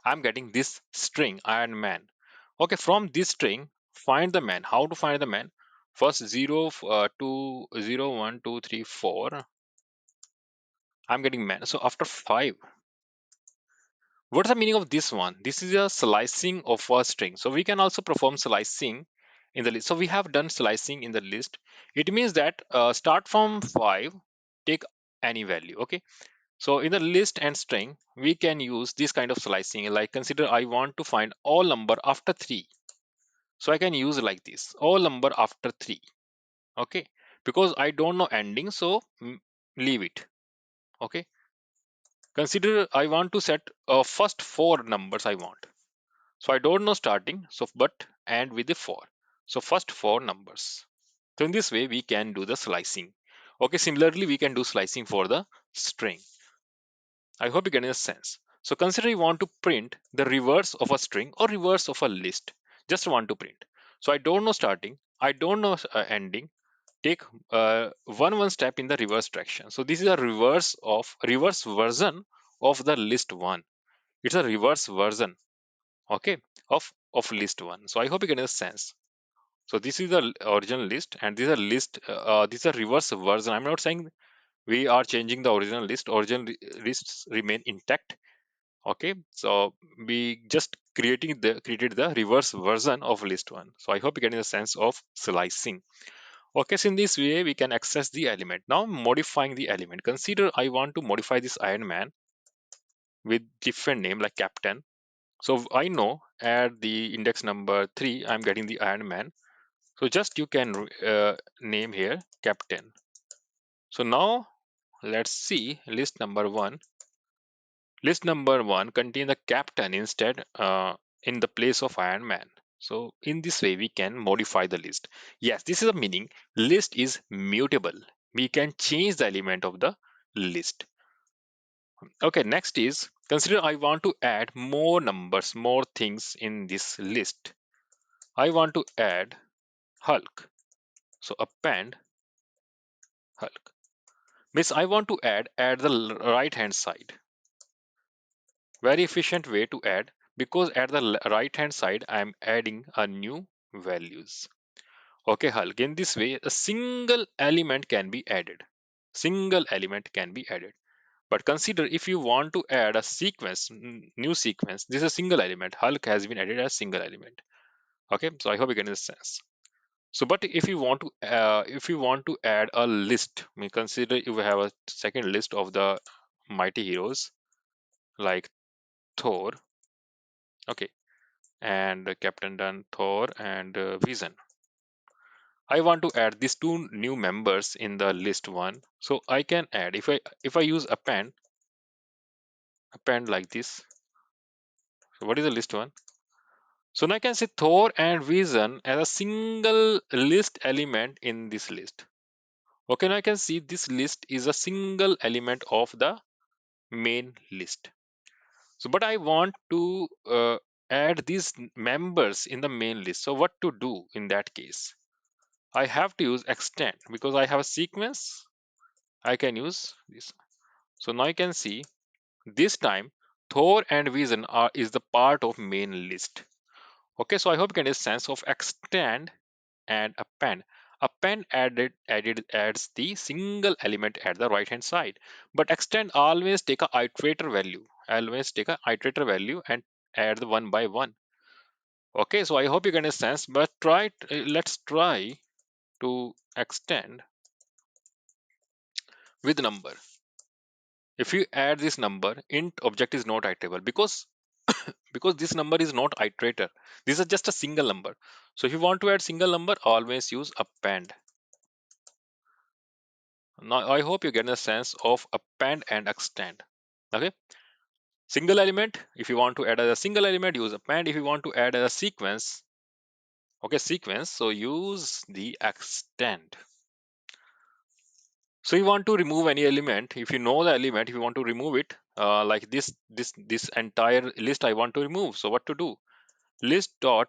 I'm getting this string Iron Man. Okay, from this string, find the man. How to find the man? First 0, 2, 0, 1, 2, 3, 4. I'm getting man. So after 5, what's the meaning of this one? This is a slicing of a string. So we can also perform slicing in the list. So we have done slicing in the list. It means that start from 5, take any value. Okay. So in the list and string, we can use this kind of slicing. Like consider I want to find all number after 3. So I can use like this, all number after 3. Okay. Because I don't know ending, so leave it. Okay. Consider I want to set first 4 numbers I want. So I don't know starting, so but and with the 4. So first 4 numbers. So in this way, we can do the slicing. Okay, similarly, we can do slicing for the string. I hope you get a sense. So consider you want to print the reverse of a string or reverse of a list. Just want to print. So I don't know starting, I don't know ending. Take one step in the reverse direction. So this is a reverse version of the list one. It's a reverse version, okay, of list one. So I hope you get a sense. So this is the original list, and this is a list. This is a reverse version. I'm not saying we are changing the original list. Lists remain intact. Okay, so we just created the reverse version of list one. So I hope you getting a sense of slicing. Okay, so in this way we can access the element. Now modifying the element. Consider I want to modify this Iron Man with different name like Captain. So I know at the index number 3 I'm getting the Iron Man. So just you can name here Captain. So now let's see list number 1. List number 1 contain the captain instead in the place of Iron Man. So in this way we can modify the list. Yes, this is a meaning. List is mutable. We can change the element of the list. Okay, next is consider I want to add more numbers, more things in this list. I want to add Hulk. So append Hulk. Means I want to add at the right hand side. Very efficient way to add, because at the right hand side I am adding a new values. Okay, Hulk. In this way, a single element can be added. Single element can be added. But consider if you want to add a sequence, new sequence, this is a single element. Hulk has been added as single element. Okay, so I hope you get this sense. So, but if you want to add a list, I mean, consider you have a second list of the mighty heroes like Thor, okay, and Captain Dunn, Thor, and Vision. I want to add these two new members in the list one, so I can add if I use append like this. So what is the list one? So now I can say Thor and Vision as a single list element in this list. Okay, now I can see this list is a single element of the main list. So, but I want to add these members in the main list. So, what to do in that case? I have to use extend because I have a sequence. I can use this. So now you can see this time Thor and Vision are is the part of main list. Okay, so I hope you get a sense of extend and append. Append adds the single element at the right hand side, but extend always take a iterator value. Always take a iterator value and add the one by one. Okay, so I hope you get a sense. But let's try to extend with number. If you add this number, int object is not iterable because this number is not iterator. This is just a single number. So if you want to add single number, always use append. Now I hope you get a sense of append and extend. Okay. Single element, if you want to add as a single element, use append. If you want to add as a sequence, okay, sequence, so use the extend. So you want to remove any element. If you know the element, if you want to remove it, like this entire list I want to remove. So what to do? List one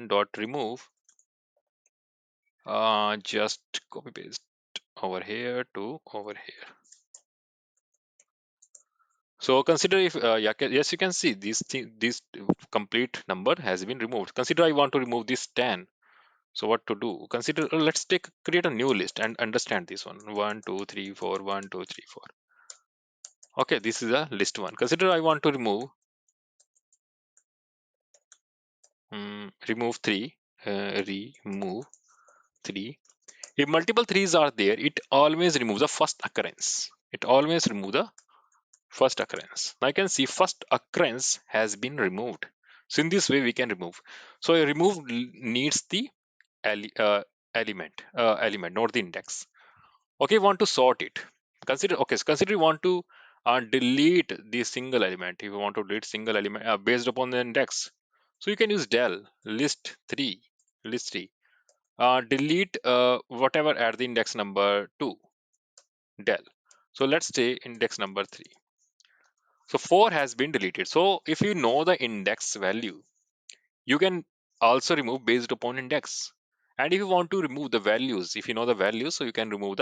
dot remove. Just copy paste over here to over here. So consider if yes, you can see this complete number has been removed. Consider I want to remove this 10. So what to do? Consider let's create a new list and understand this one. 1 2 3 4 1 2 3 4. Okay, this is a list one. Consider I want to remove remove 3, remove 3. If multiple threes are there, it always removes the first occurrence. It always removes the first occurrence. Now I can see first occurrence has been removed. So in this way we can remove. So a remove needs the ele- uh, element, not the index. Okay, want to sort it. Consider you want to delete the single element. If you want to delete single element based upon the index, so you can use del list 3 delete whatever at the index number 2 del. So let's say index number 3. So 4 has been deleted. So if you know the index value, you can also remove based upon index. And if you want to remove the values, if you know the values, so you can remove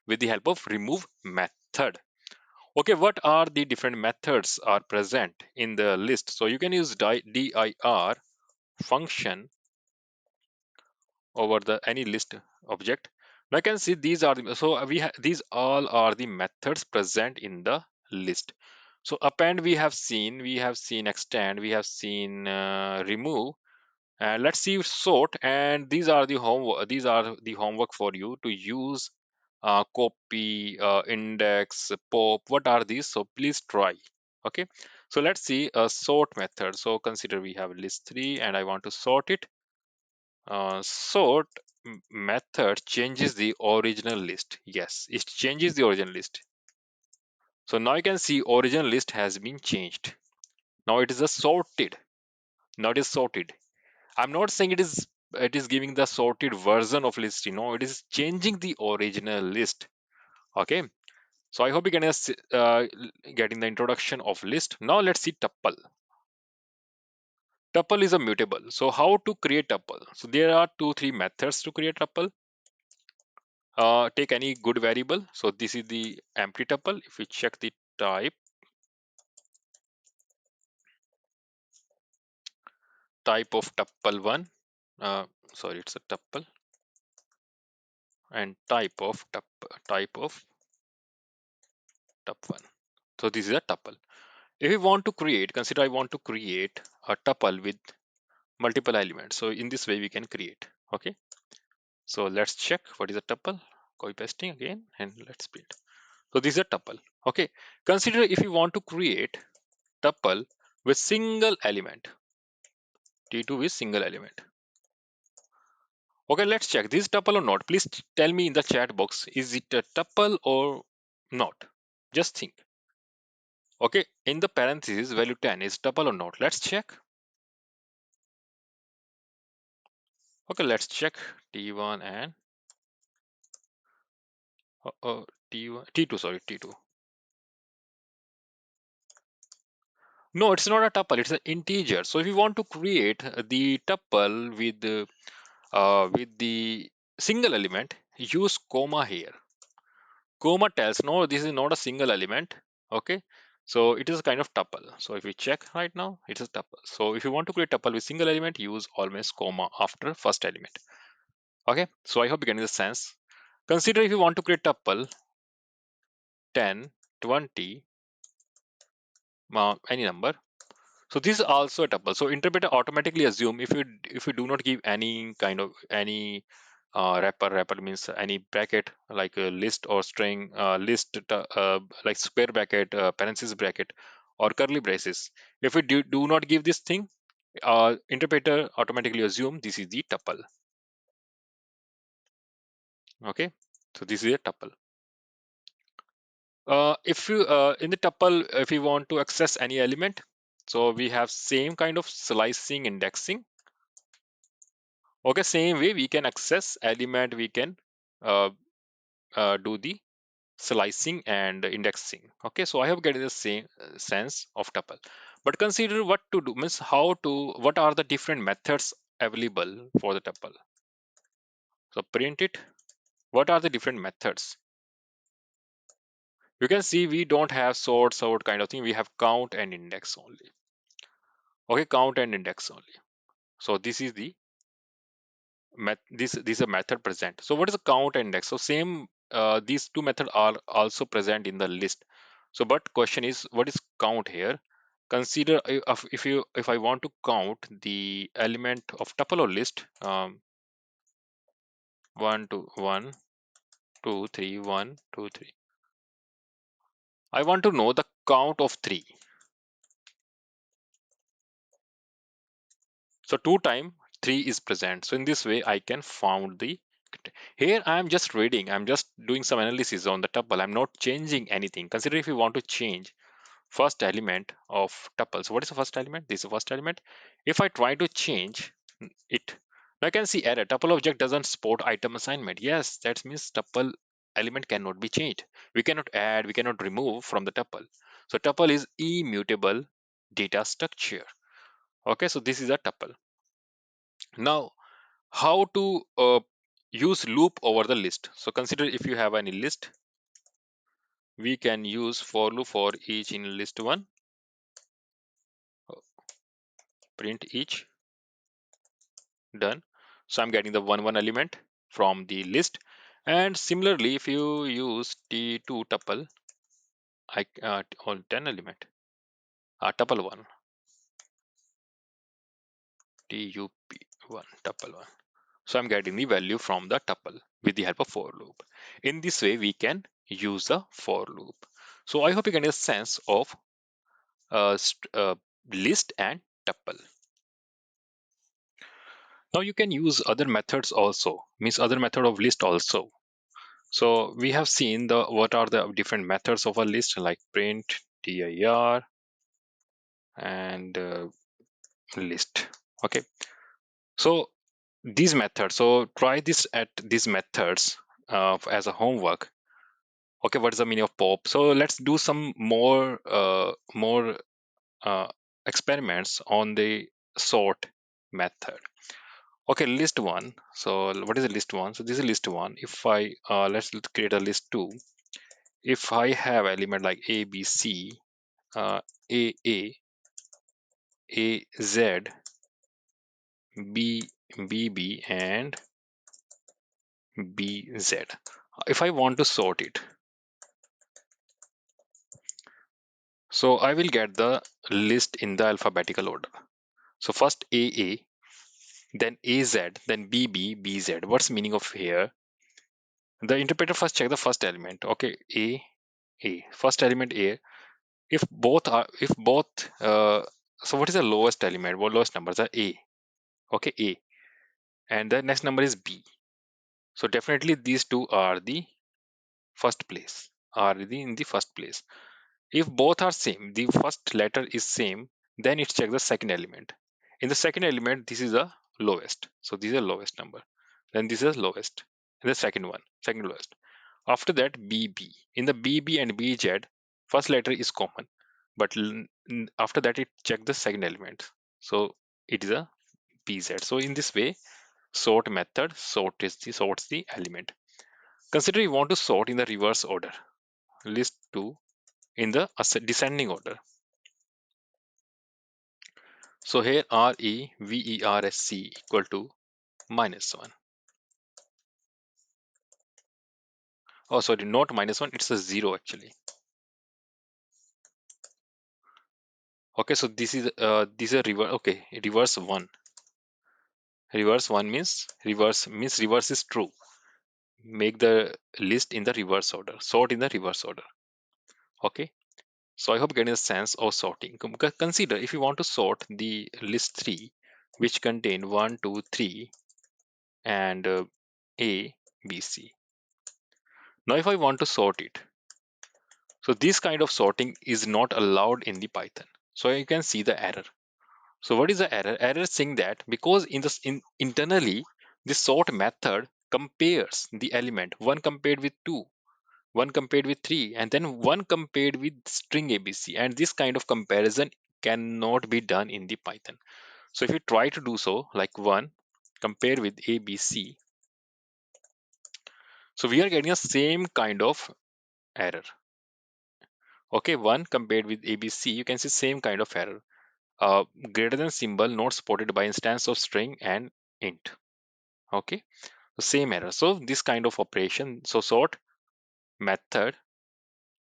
with the help of remove method. Okay, what are the different methods are present in the list? So you can use dir function over the any list object. Now I can see these are these all are the methods present in the list. So append we have seen extend, we have seen remove, and let's see sort. And these are the homework for you to use copy, index, pop. What are these? So please try. Okay, so let's see a sort method. So consider we have list 3 and I want to sort it. Sort method changes the original list. Yes, it changes the original list. So now you can see original list has been changed. Now it is a sorted. Now it is sorted. I'm not saying it is giving the sorted version of list. It is changing the original list. Okay. So I hope you can getting the introduction of list. Now let's see tuple. Tuple is a mutable. So how to create tuple? So there are 2 3 methods to create tuple. Take any good variable. So this is the empty tuple. If we check the type of tuple one, sorry, it's a tuple, and type of tuple one. So this is a tuple. If we want to create, consider I want to create a tuple with multiple elements. So in this way we can create. Okay. So let's check what is a tuple. Copy pasting again and let's print. So this is a tuple. Okay. Consider if you want to create tuple with single element. T2 is single element. Okay, let's check this tuple or not. Please tell me in the chat box, is it a tuple or not? Just think. Okay, in the parentheses, value 10 is tuple or not? Let's check. Okay, let's check T1 and T1, T2, sorry, T2. No, it's not a tuple, it's an integer. So if you want to create the tuple with the single element, use comma here. Comma tells no, this is not a single element. Okay, so it is a kind of tuple. So if we check right now, it's a tuple. So if you want to create tuple with single element, use always comma after first element. Okay, so I hope you get the sense. Consider if you want to create tuple 10, 20, any number. So this is also a tuple. So interpreter automatically assume if you do not give any kind of any wrapper means any bracket like a list or string like square bracket, parenthesis bracket, or curly braces. If we do not give this thing, interpreter automatically assume this is the tuple. Okay, so this is a tuple. If you in the tuple, if you want to access any element, so we have same kind of slicing indexing. Okay, same way we can access element, we can uh, do the slicing and indexing. Okay, so I have getting the same sense of tuple. But consider what to do means what are the different methods available for the tuple. So print it. What are the different methods? You can see we don't have sort kind of thing. We have count and index only. Okay, count and index only. So this is the this is a method present. So what is a count and index? So same these two methods are also present in the list. So but question is what is count here? Consider if I want to count the element of tuple or list, 1 2 1 2 3 1 2 3. I want to know the count of 3. So 2 times 3 is present. So in this way, I can found the. Here I am just reading. I'm just doing some analysis on the tuple. I'm not changing anything. Consider if you want to change first element of tuple. So what is the first element? This is the first element. If I try to change it, I can see error. Tuple object doesn't support item assignment. Yes, that means tuple element cannot be changed. We cannot add, we cannot remove from the tuple. So tuple is immutable data structure. Okay, so this is a tuple. Now, how to use loop over the list? So consider if you have any list, we can use for loop for each in list 1, print each, done. So I'm getting the 1 element from the list. And similarly, if you use t2 tuple, or 10 element, tuple 1, tup1 tuple 1. So I'm getting the value from the tuple with the help of for loop. In this way, we can use a for loop. So I hope you get a sense of list and tuple. Now you can use other methods also, means other method of list also. So we have seen the what are the different methods of a list like print, dir, and list. Okay, so these methods. So try this at these methods as a homework. Okay, what is the meaning of pop? So let's do some more uh, experiments on the sort method. Okay, list 1. So what is the list 1? So this is list 1. If I let's create a list 2. If I have element like a b c, a a, a z, b b b, and b z. If I want to sort it, so I will get the list in the alphabetical order. So first a a, then a z, then b b b z. What's meaning of here? The interpreter first check the first element. Okay, a first element a. If both so what is the lowest element? What lowest numbers are a? Okay, a, and the next number is b. So definitely these two are the first place, in the first place. If both are same, the first letter is same, then it checks the second element. In the second element, this is the lowest. So this is the lowest number. Then this is lowest. And the second one, second lowest. After that, BB. In the BB and BZ, first letter is common. But after that, it checks the second element. So it is a BZ. So in this way, sort method sorts the element. Consider you want to sort in the reverse order. List 2 in the descending order. So here REVERSC equal to -1. Oh, sorry, not -1, it's a 0 actually. Okay, so this is a reverse. Okay, reverse 1. Reverse 1 means reverse is true. Make the list in the reverse order. Sort in the reverse order. Okay. So I hope getting a sense of sorting. Consider if you want to sort the list 3, which contain 1, 2, 3, and A, B, C. Now if I want to sort it, so this kind of sorting is not allowed in the Python. So you can see the error. So what is the error? Error is saying that because internally the sort method compares the element 1 compared with 2, 1 compared with 3, and then 1 compared with string ABC, and this kind of comparison cannot be done in the Python. So if you try to do so, like 1 compared with ABC, so we are getting the same kind of error. Okay, 1 compared with ABC, you can see same kind of error. Greater than symbol not supported by instance of string and int. Okay, the same error. So this kind of operation, so sort method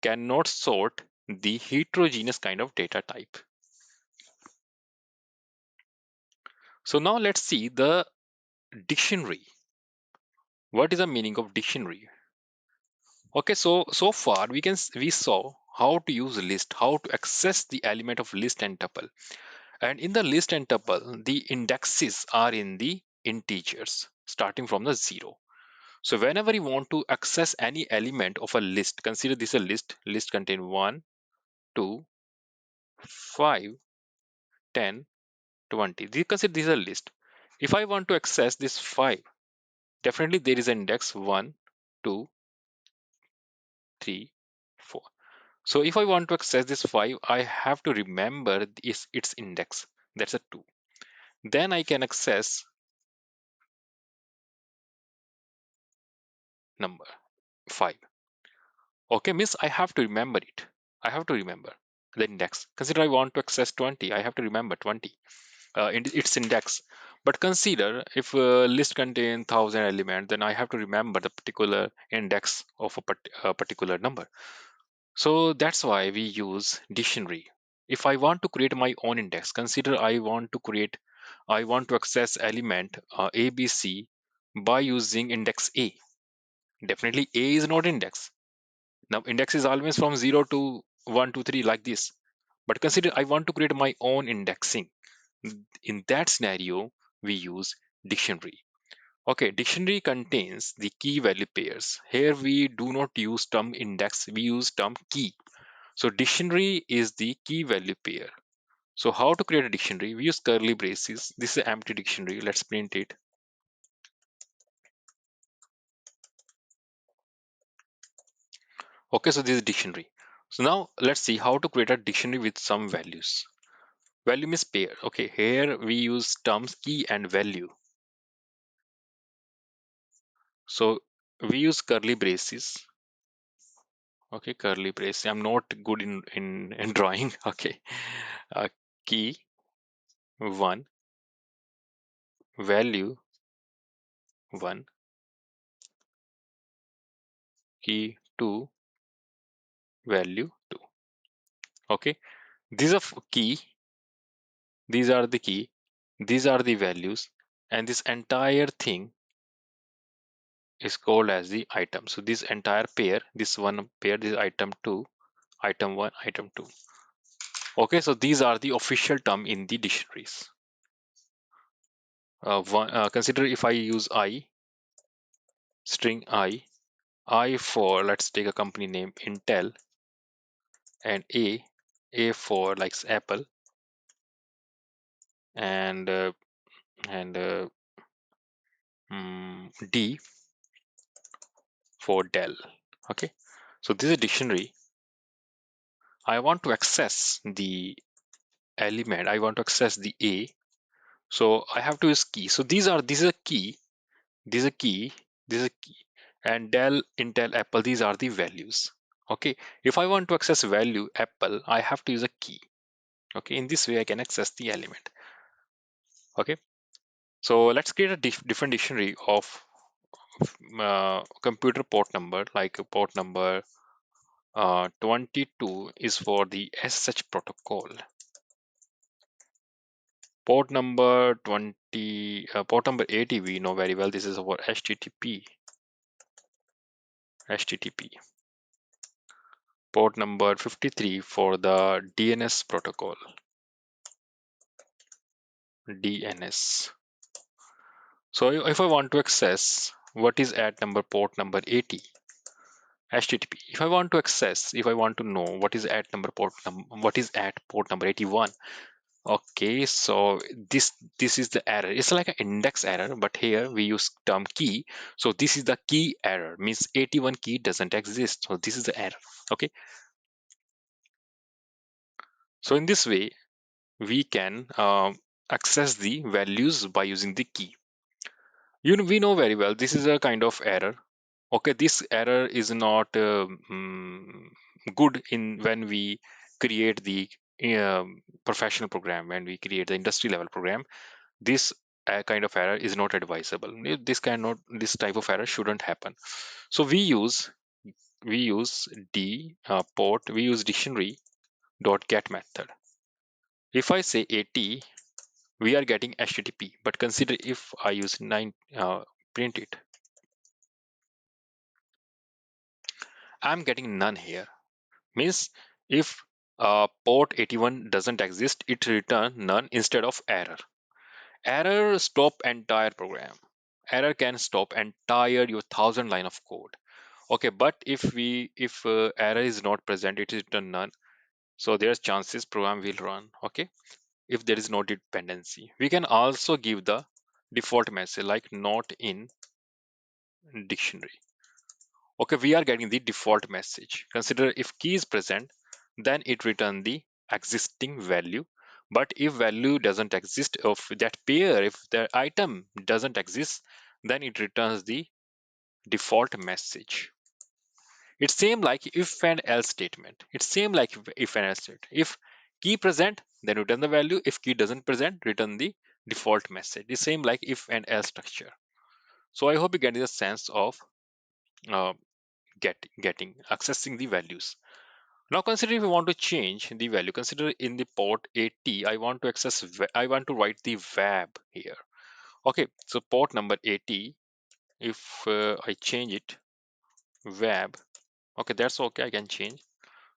cannot sort the heterogeneous kind of data type. So now let's see the dictionary. What is the meaning of dictionary? Okay, so far we saw how to use list, how to access the element of list and tuple. And in the list and tuple, the indexes are in the integers, starting from the 0. So whenever you want to access any element of a list, consider this a list. List contain 1, 2, 5, 10, 20. Consider this a list. If I want to access this 5, definitely there is an index 1, 2, 3, 4. So if I want to access this 5, I have to remember its index. That's a 2. Then I can access number 5. Okay, miss, I have to remember it. I have to remember the index. Consider I want to access 20. I have to remember 20 in its index. But consider if a list contains 1000 elements, then I have to remember the particular index of a particular number. So that's why we use dictionary. If I want to create my own index, consider I want to access element ABC by using index A. Definitely A is not index. Now index is always from 0 to 1, 2, 3 like this. But consider I want to create my own indexing. In that scenario, we use dictionary. Okay, dictionary contains the key value pairs. Here we do not use term index, we use term key. So dictionary is the key value pair. So how to create a dictionary? We use curly braces. This is an empty dictionary. Let's print it. Okay, so this is dictionary. So now let's see how to create a dictionary with some values. Value means pair. Okay, here we use terms key and value. So we use curly braces. Okay, curly braces. I'm not good in drawing. Okay, key one, value one, key two, value two. Okay, these are key. These are the key. These are the values, and this entire thing is called as the item. So this entire pair, this one pair, this item two, item one, item two. Okay, so these are the official term in the dictionaries. Consider if I use I, string I for, let's take a company name Intel, and A for like Apple, and and D for Dell. Okay, so this is a dictionary. I want to access the element. I want to access the A. So I have to use key. So this is a key, this is a key, this is a key, and Dell, Intel, Apple, these are the values. Okay, if I want to access value Apple, I have to use a key. Okay, in this way I can access the element. Okay, so let's create a different dictionary of computer port number, like port number 22 is for the SSH protocol. Port number 80, we know very well. This is for HTTP. HTTP. Port number 53 for the DNS protocol. DNS. So if I want to access what is at number port number 80, HTTP. If I want to know what is at what is at port number 81. Okay, so this is the error. It's like an index error, but here we use term key. So this is the key error, means 81 key doesn't exist. So this is the error. Okay, so in this way we can access the values by using the key. We know very well this is a kind of error. Okay, this error is not good in when we create the professional program, when we create the industry level program. This kind of error is not advisable. This type of error shouldn't happen. So we use dictionary dot get method. If I say 80 we are getting HTTP. But consider if I use 9 print it, I'm getting none here. Means if port 81 doesn't exist, it return none instead of error. Error stop entire program. Error can stop entire your 1,000 line of code. Okay, but if error is not present, it is return none. So there's chances program will run. Okay, if there is no dependency, we can also give the default message like not in dictionary. Okay, we are getting the default message. Consider if key is present, then it return the existing value. But if value doesn't exist of that pair, if the item doesn't exist, then it returns the default message. It's same like if and else statement. It's same like if and else statement. If key present, then return the value. If key doesn't present, return the default message. It's same like if and else structure. So I hope you get the sense of uh, getting accessing the values. Now consider if we want to change the value. Consider in the port 80, I want to I want to write the VAB here. Okay, so port number 80, if I change it VAB, okay, that's okay, I can change.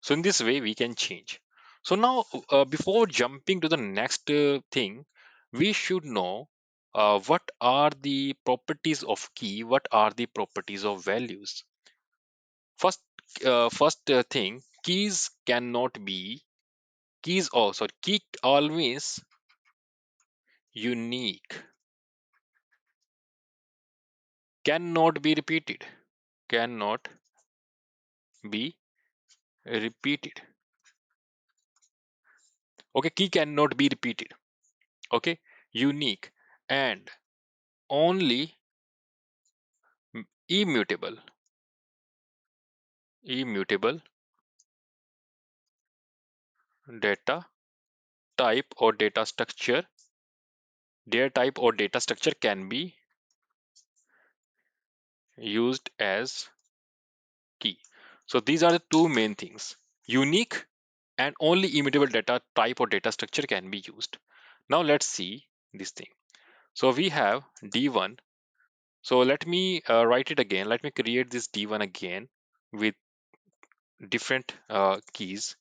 So in this way, we can change. So now, before jumping to the next thing, we should know what are the properties of key, what are the properties of values. First, first thing, key always unique, cannot be repeated, cannot be repeated. Okay, key cannot be repeated. Okay, unique and only immutable, immutable data type or data structure. Their type or data structure can be used as key. So these are the two main things. Unique and only immutable data type or data structure can be used. Now let's see this thing. So we have D1. So let me write it again. Let me create this D1 again with different keys.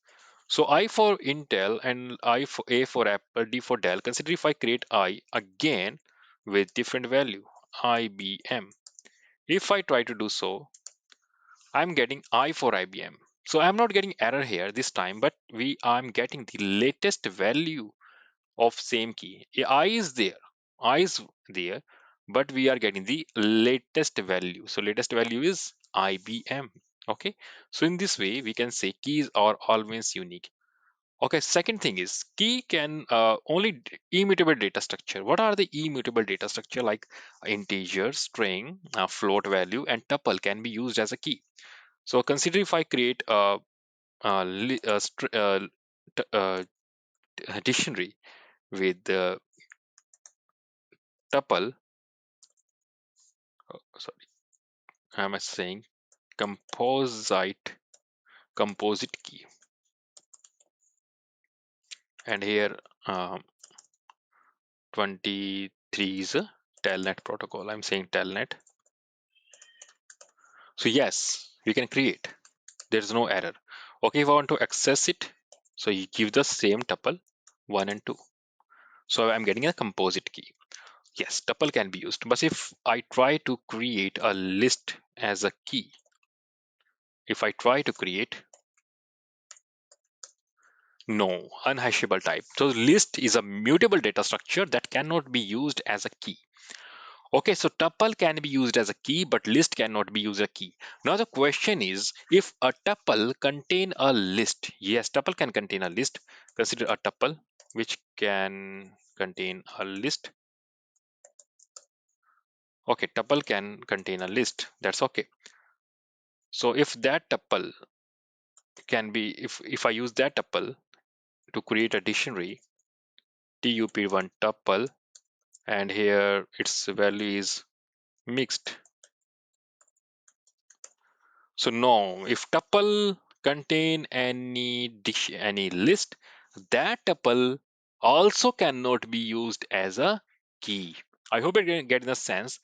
So I for Intel and I for A for Apple, D for Dell. Consider if I create I again with different value, IBM. If I try to do so, I'm getting I for IBM. So I'm not getting error here this time, but I'm getting the latest value of same key. I is there, I is there, but we are getting the latest value. So latest value is IBM. Okay. So in this way, we can say keys are always unique. Okay, second thing is key can immutable data structure. What are the immutable data structure like integer, string, float value, and tuple can be used as a key. So consider if I create t- a dictionary with the tuple, sorry, am I saying composite key, and here 23 is a telnet protocol. I'm saying telnet. So yes, we can create. There's no error. Okay, if I want to access it, so you give the same tuple 1 and 2. So I'm getting a composite key. Yes, tuple can be used. But if I try to create a list as a key, if I try to create, no, unhashable type. So list is a mutable data structure that cannot be used as a key. Okay, so tuple can be used as a key, but list cannot be used as a key. Now the question is, if a tuple contain a list, yes, tuple can contain a list. Consider a tuple which can contain a list. Okay, tuple can contain a list. That's okay. So if that tuple can be, if I use that tuple to create a dictionary, tup1 tuple, and here its value is mixed. So no, if tuple contain any list, that tuple also cannot be used as a key. I hope you're getting the sense.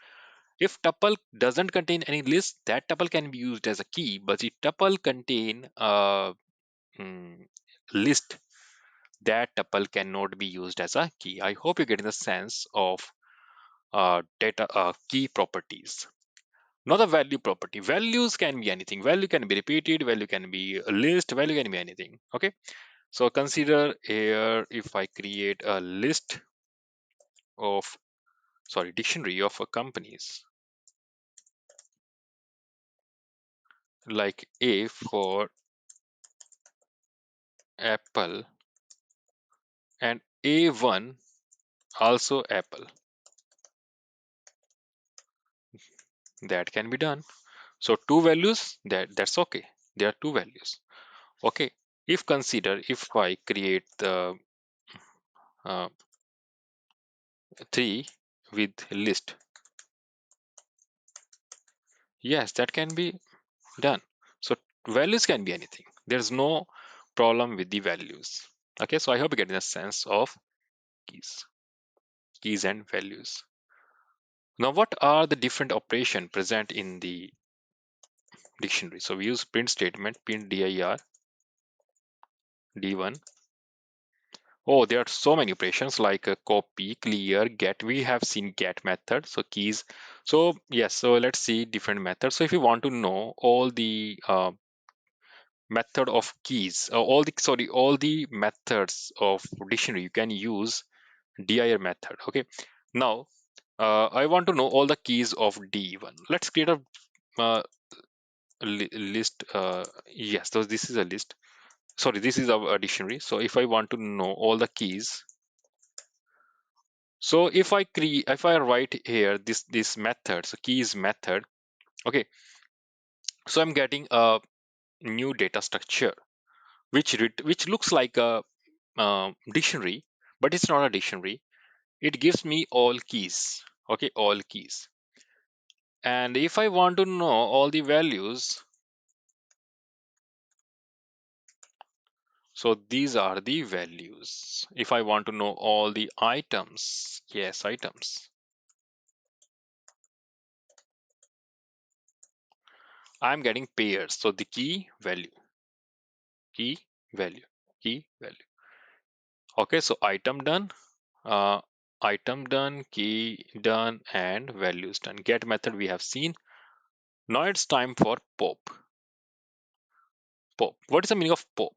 If tuple doesn't contain any list, that tuple can be used as a key. But if tuple contain a mm, list, that tuple cannot be used as a key. I hope you're getting the sense of data key properties. Not the value property. Values can be anything. Value can be repeated. Value can be a list. Value can be anything. Okay. So consider here if I create a list of, sorry, dictionary of companies like A for Apple and A1 also Apple. That can be done. So two values, that's okay. There are two values. Okay. If consider if I create the uh, three with list, yes, that can be done. So values can be anything. There's no problem with the values. Okay, so I hope you're getting a sense of keys, keys and values. Now, what are the different operation present in the dictionary? So we use print statement, print dir, d1. Oh, there are so many operations like copy, clear, get. We have seen get method. So keys. So yes, so let's see different methods. So if you want to know all the method of keys, all the methods of dictionary, you can use dir method. Okay. Now, I want to know all the keys of D1. Let's create a list. Yes, so this is a list. Sorry, this is a dictionary. So if I want to know all the keys, so if I write here this method, so keys method. Okay, so I'm getting a new data structure which looks like a dictionary, but it's not a dictionary. It gives me all keys. Okay, all keys. And if I want to know all the values, so these are the values. If I want to know all the items, yes, items, I'm getting pairs. So the key, value, key, value. Okay, so uh, item done, key done, and values done. Get method we have seen. Now it's time for pop. Pop. What is the meaning of pop?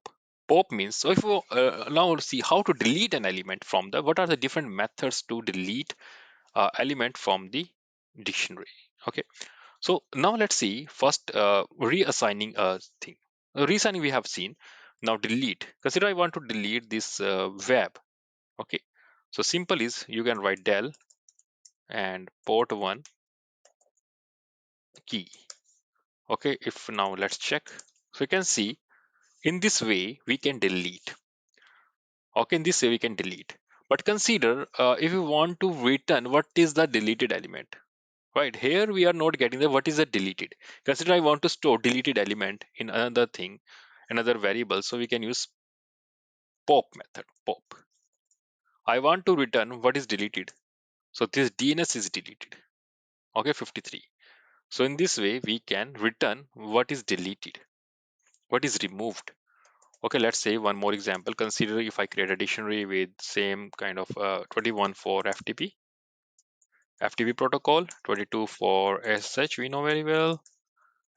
Pop means, so if you now see how to delete an element from the, what are the different methods to delete element from the dictionary? Okay, so now let's see first reassigning a thing. Reassigning we have seen. Now delete. Consider I want to delete this web. Okay, so simple is you can write del and port one key. Okay, if now let's check. So you can see in this way we can delete. Okay, in this way we can delete. But consider if you want to return what is the deleted element. Right here we are not getting the what is the deleted. Consider I want to store deleted element in another thing, another variable. So we can use pop method. Pop. I want to return what is deleted. So this DNS is deleted. Okay, 53. So in this way we can return what is deleted, what is removed. Okay, let's say one more example. Consider if I create a dictionary with same kind of 21 for FTP protocol, 22 for SH, we know very well,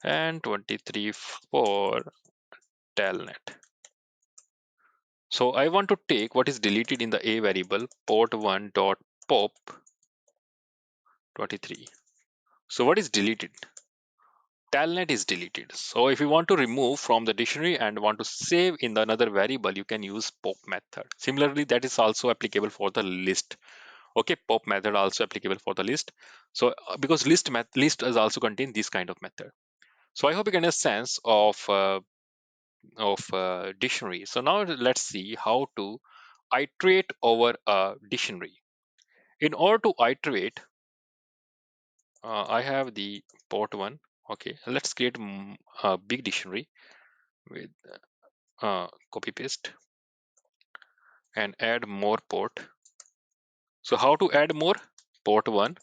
and 23 for telnet. So I want to take what is deleted in the A variable port1 dot pop 23. So what is deleted? Telnet is deleted. So if you want to remove from the dictionary and want to save in the another variable, you can use pop method. Similarly, that is also applicable for the list. Okay, pop method also applicable for the list. So because list is also contain this kind of method. So I hope you get a sense of dictionary. So now let's see how to iterate over a dictionary. In order to iterate, I have the port one. Okay, let's create a big dictionary with copy paste. and add more port. So how to add more? Port 1.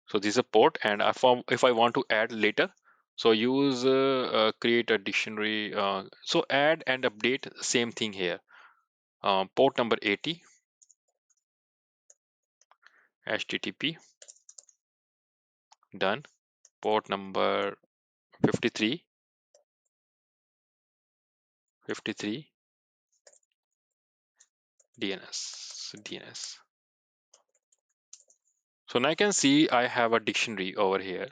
So this is a port, and if I want to add later, so use create a dictionary. So add and update, same thing here. Port number 80, HTTP, done. Port number 53, 53, DNS. So now I can see I have a dictionary over here.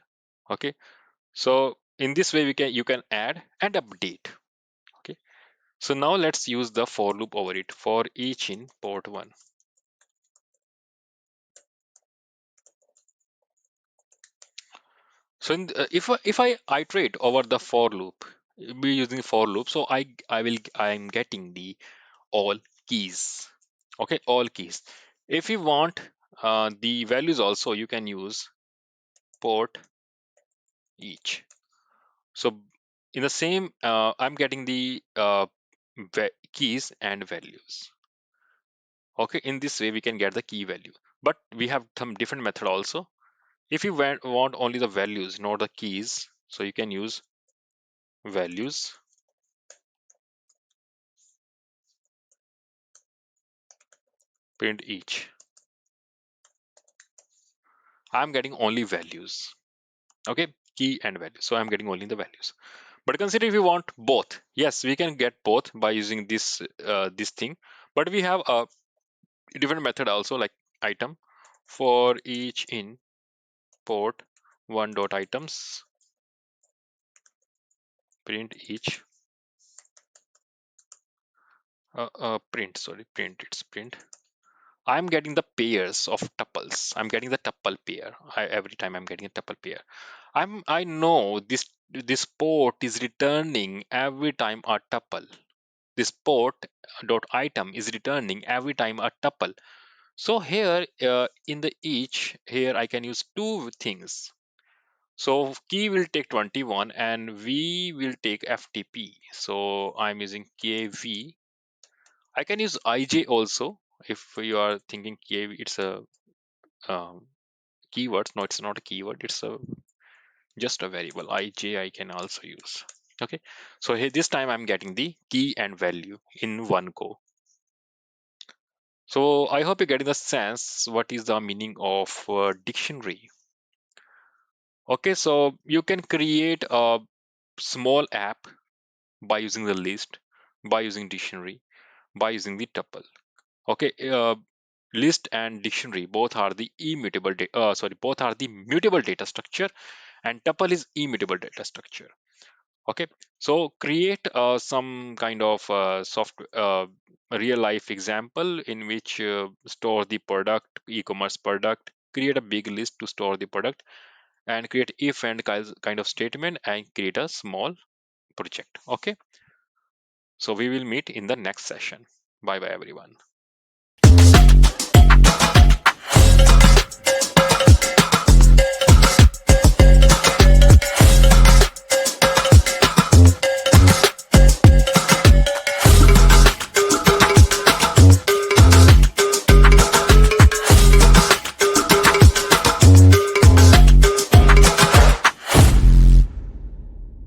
Okay. So in this way, you can add and update. Okay. So now let's use the for loop over it. For each in port 1. So if I iterate over the for loop, be using for loop, so I'm getting the all keys. Okay, all keys. If you want the values also, you can use port each. So in the same, I'm getting the keys and values. Okay, in this way we can get the key value. But we have some different method also. If you want only the values, not the keys, so you can use values print each. I'm getting only values. Okay, key and value. So I'm getting only the values. But consider if you want both. Yes, we can get both by using this thing. But we have a different method also, like item for each in port 1 dot items print each. Print, it's print. I'm getting the pairs of tuples. I'm getting the tuple pair. Every time I'm getting a tuple pair. I know this port is returning every time a tuple. This port dot item is returning every time a tuple. So here in the each, here I can use two things. So key will take 21 and v will take FTP. So I'm using KV. I can use IJ also. If you are thinking KV, it's a um, keyword. No, it's not a keyword. It's a just a variable. IJ I can also use. Okay. So here this time I'm getting the key and value in one go. So I hope you're getting the sense what is the meaning of dictionary. Okay, so you can create a small app by using the list, by using dictionary, by using the tuple. Okay, list and dictionary both are the both are the mutable data structure, and tuple is immutable data structure. Okay, so create some kind of real life example in which store the product, e-commerce product, create a big list to store the product, and create if and kind of statement, and create a small project. Okay, so we will meet in the next session. Bye bye everyone.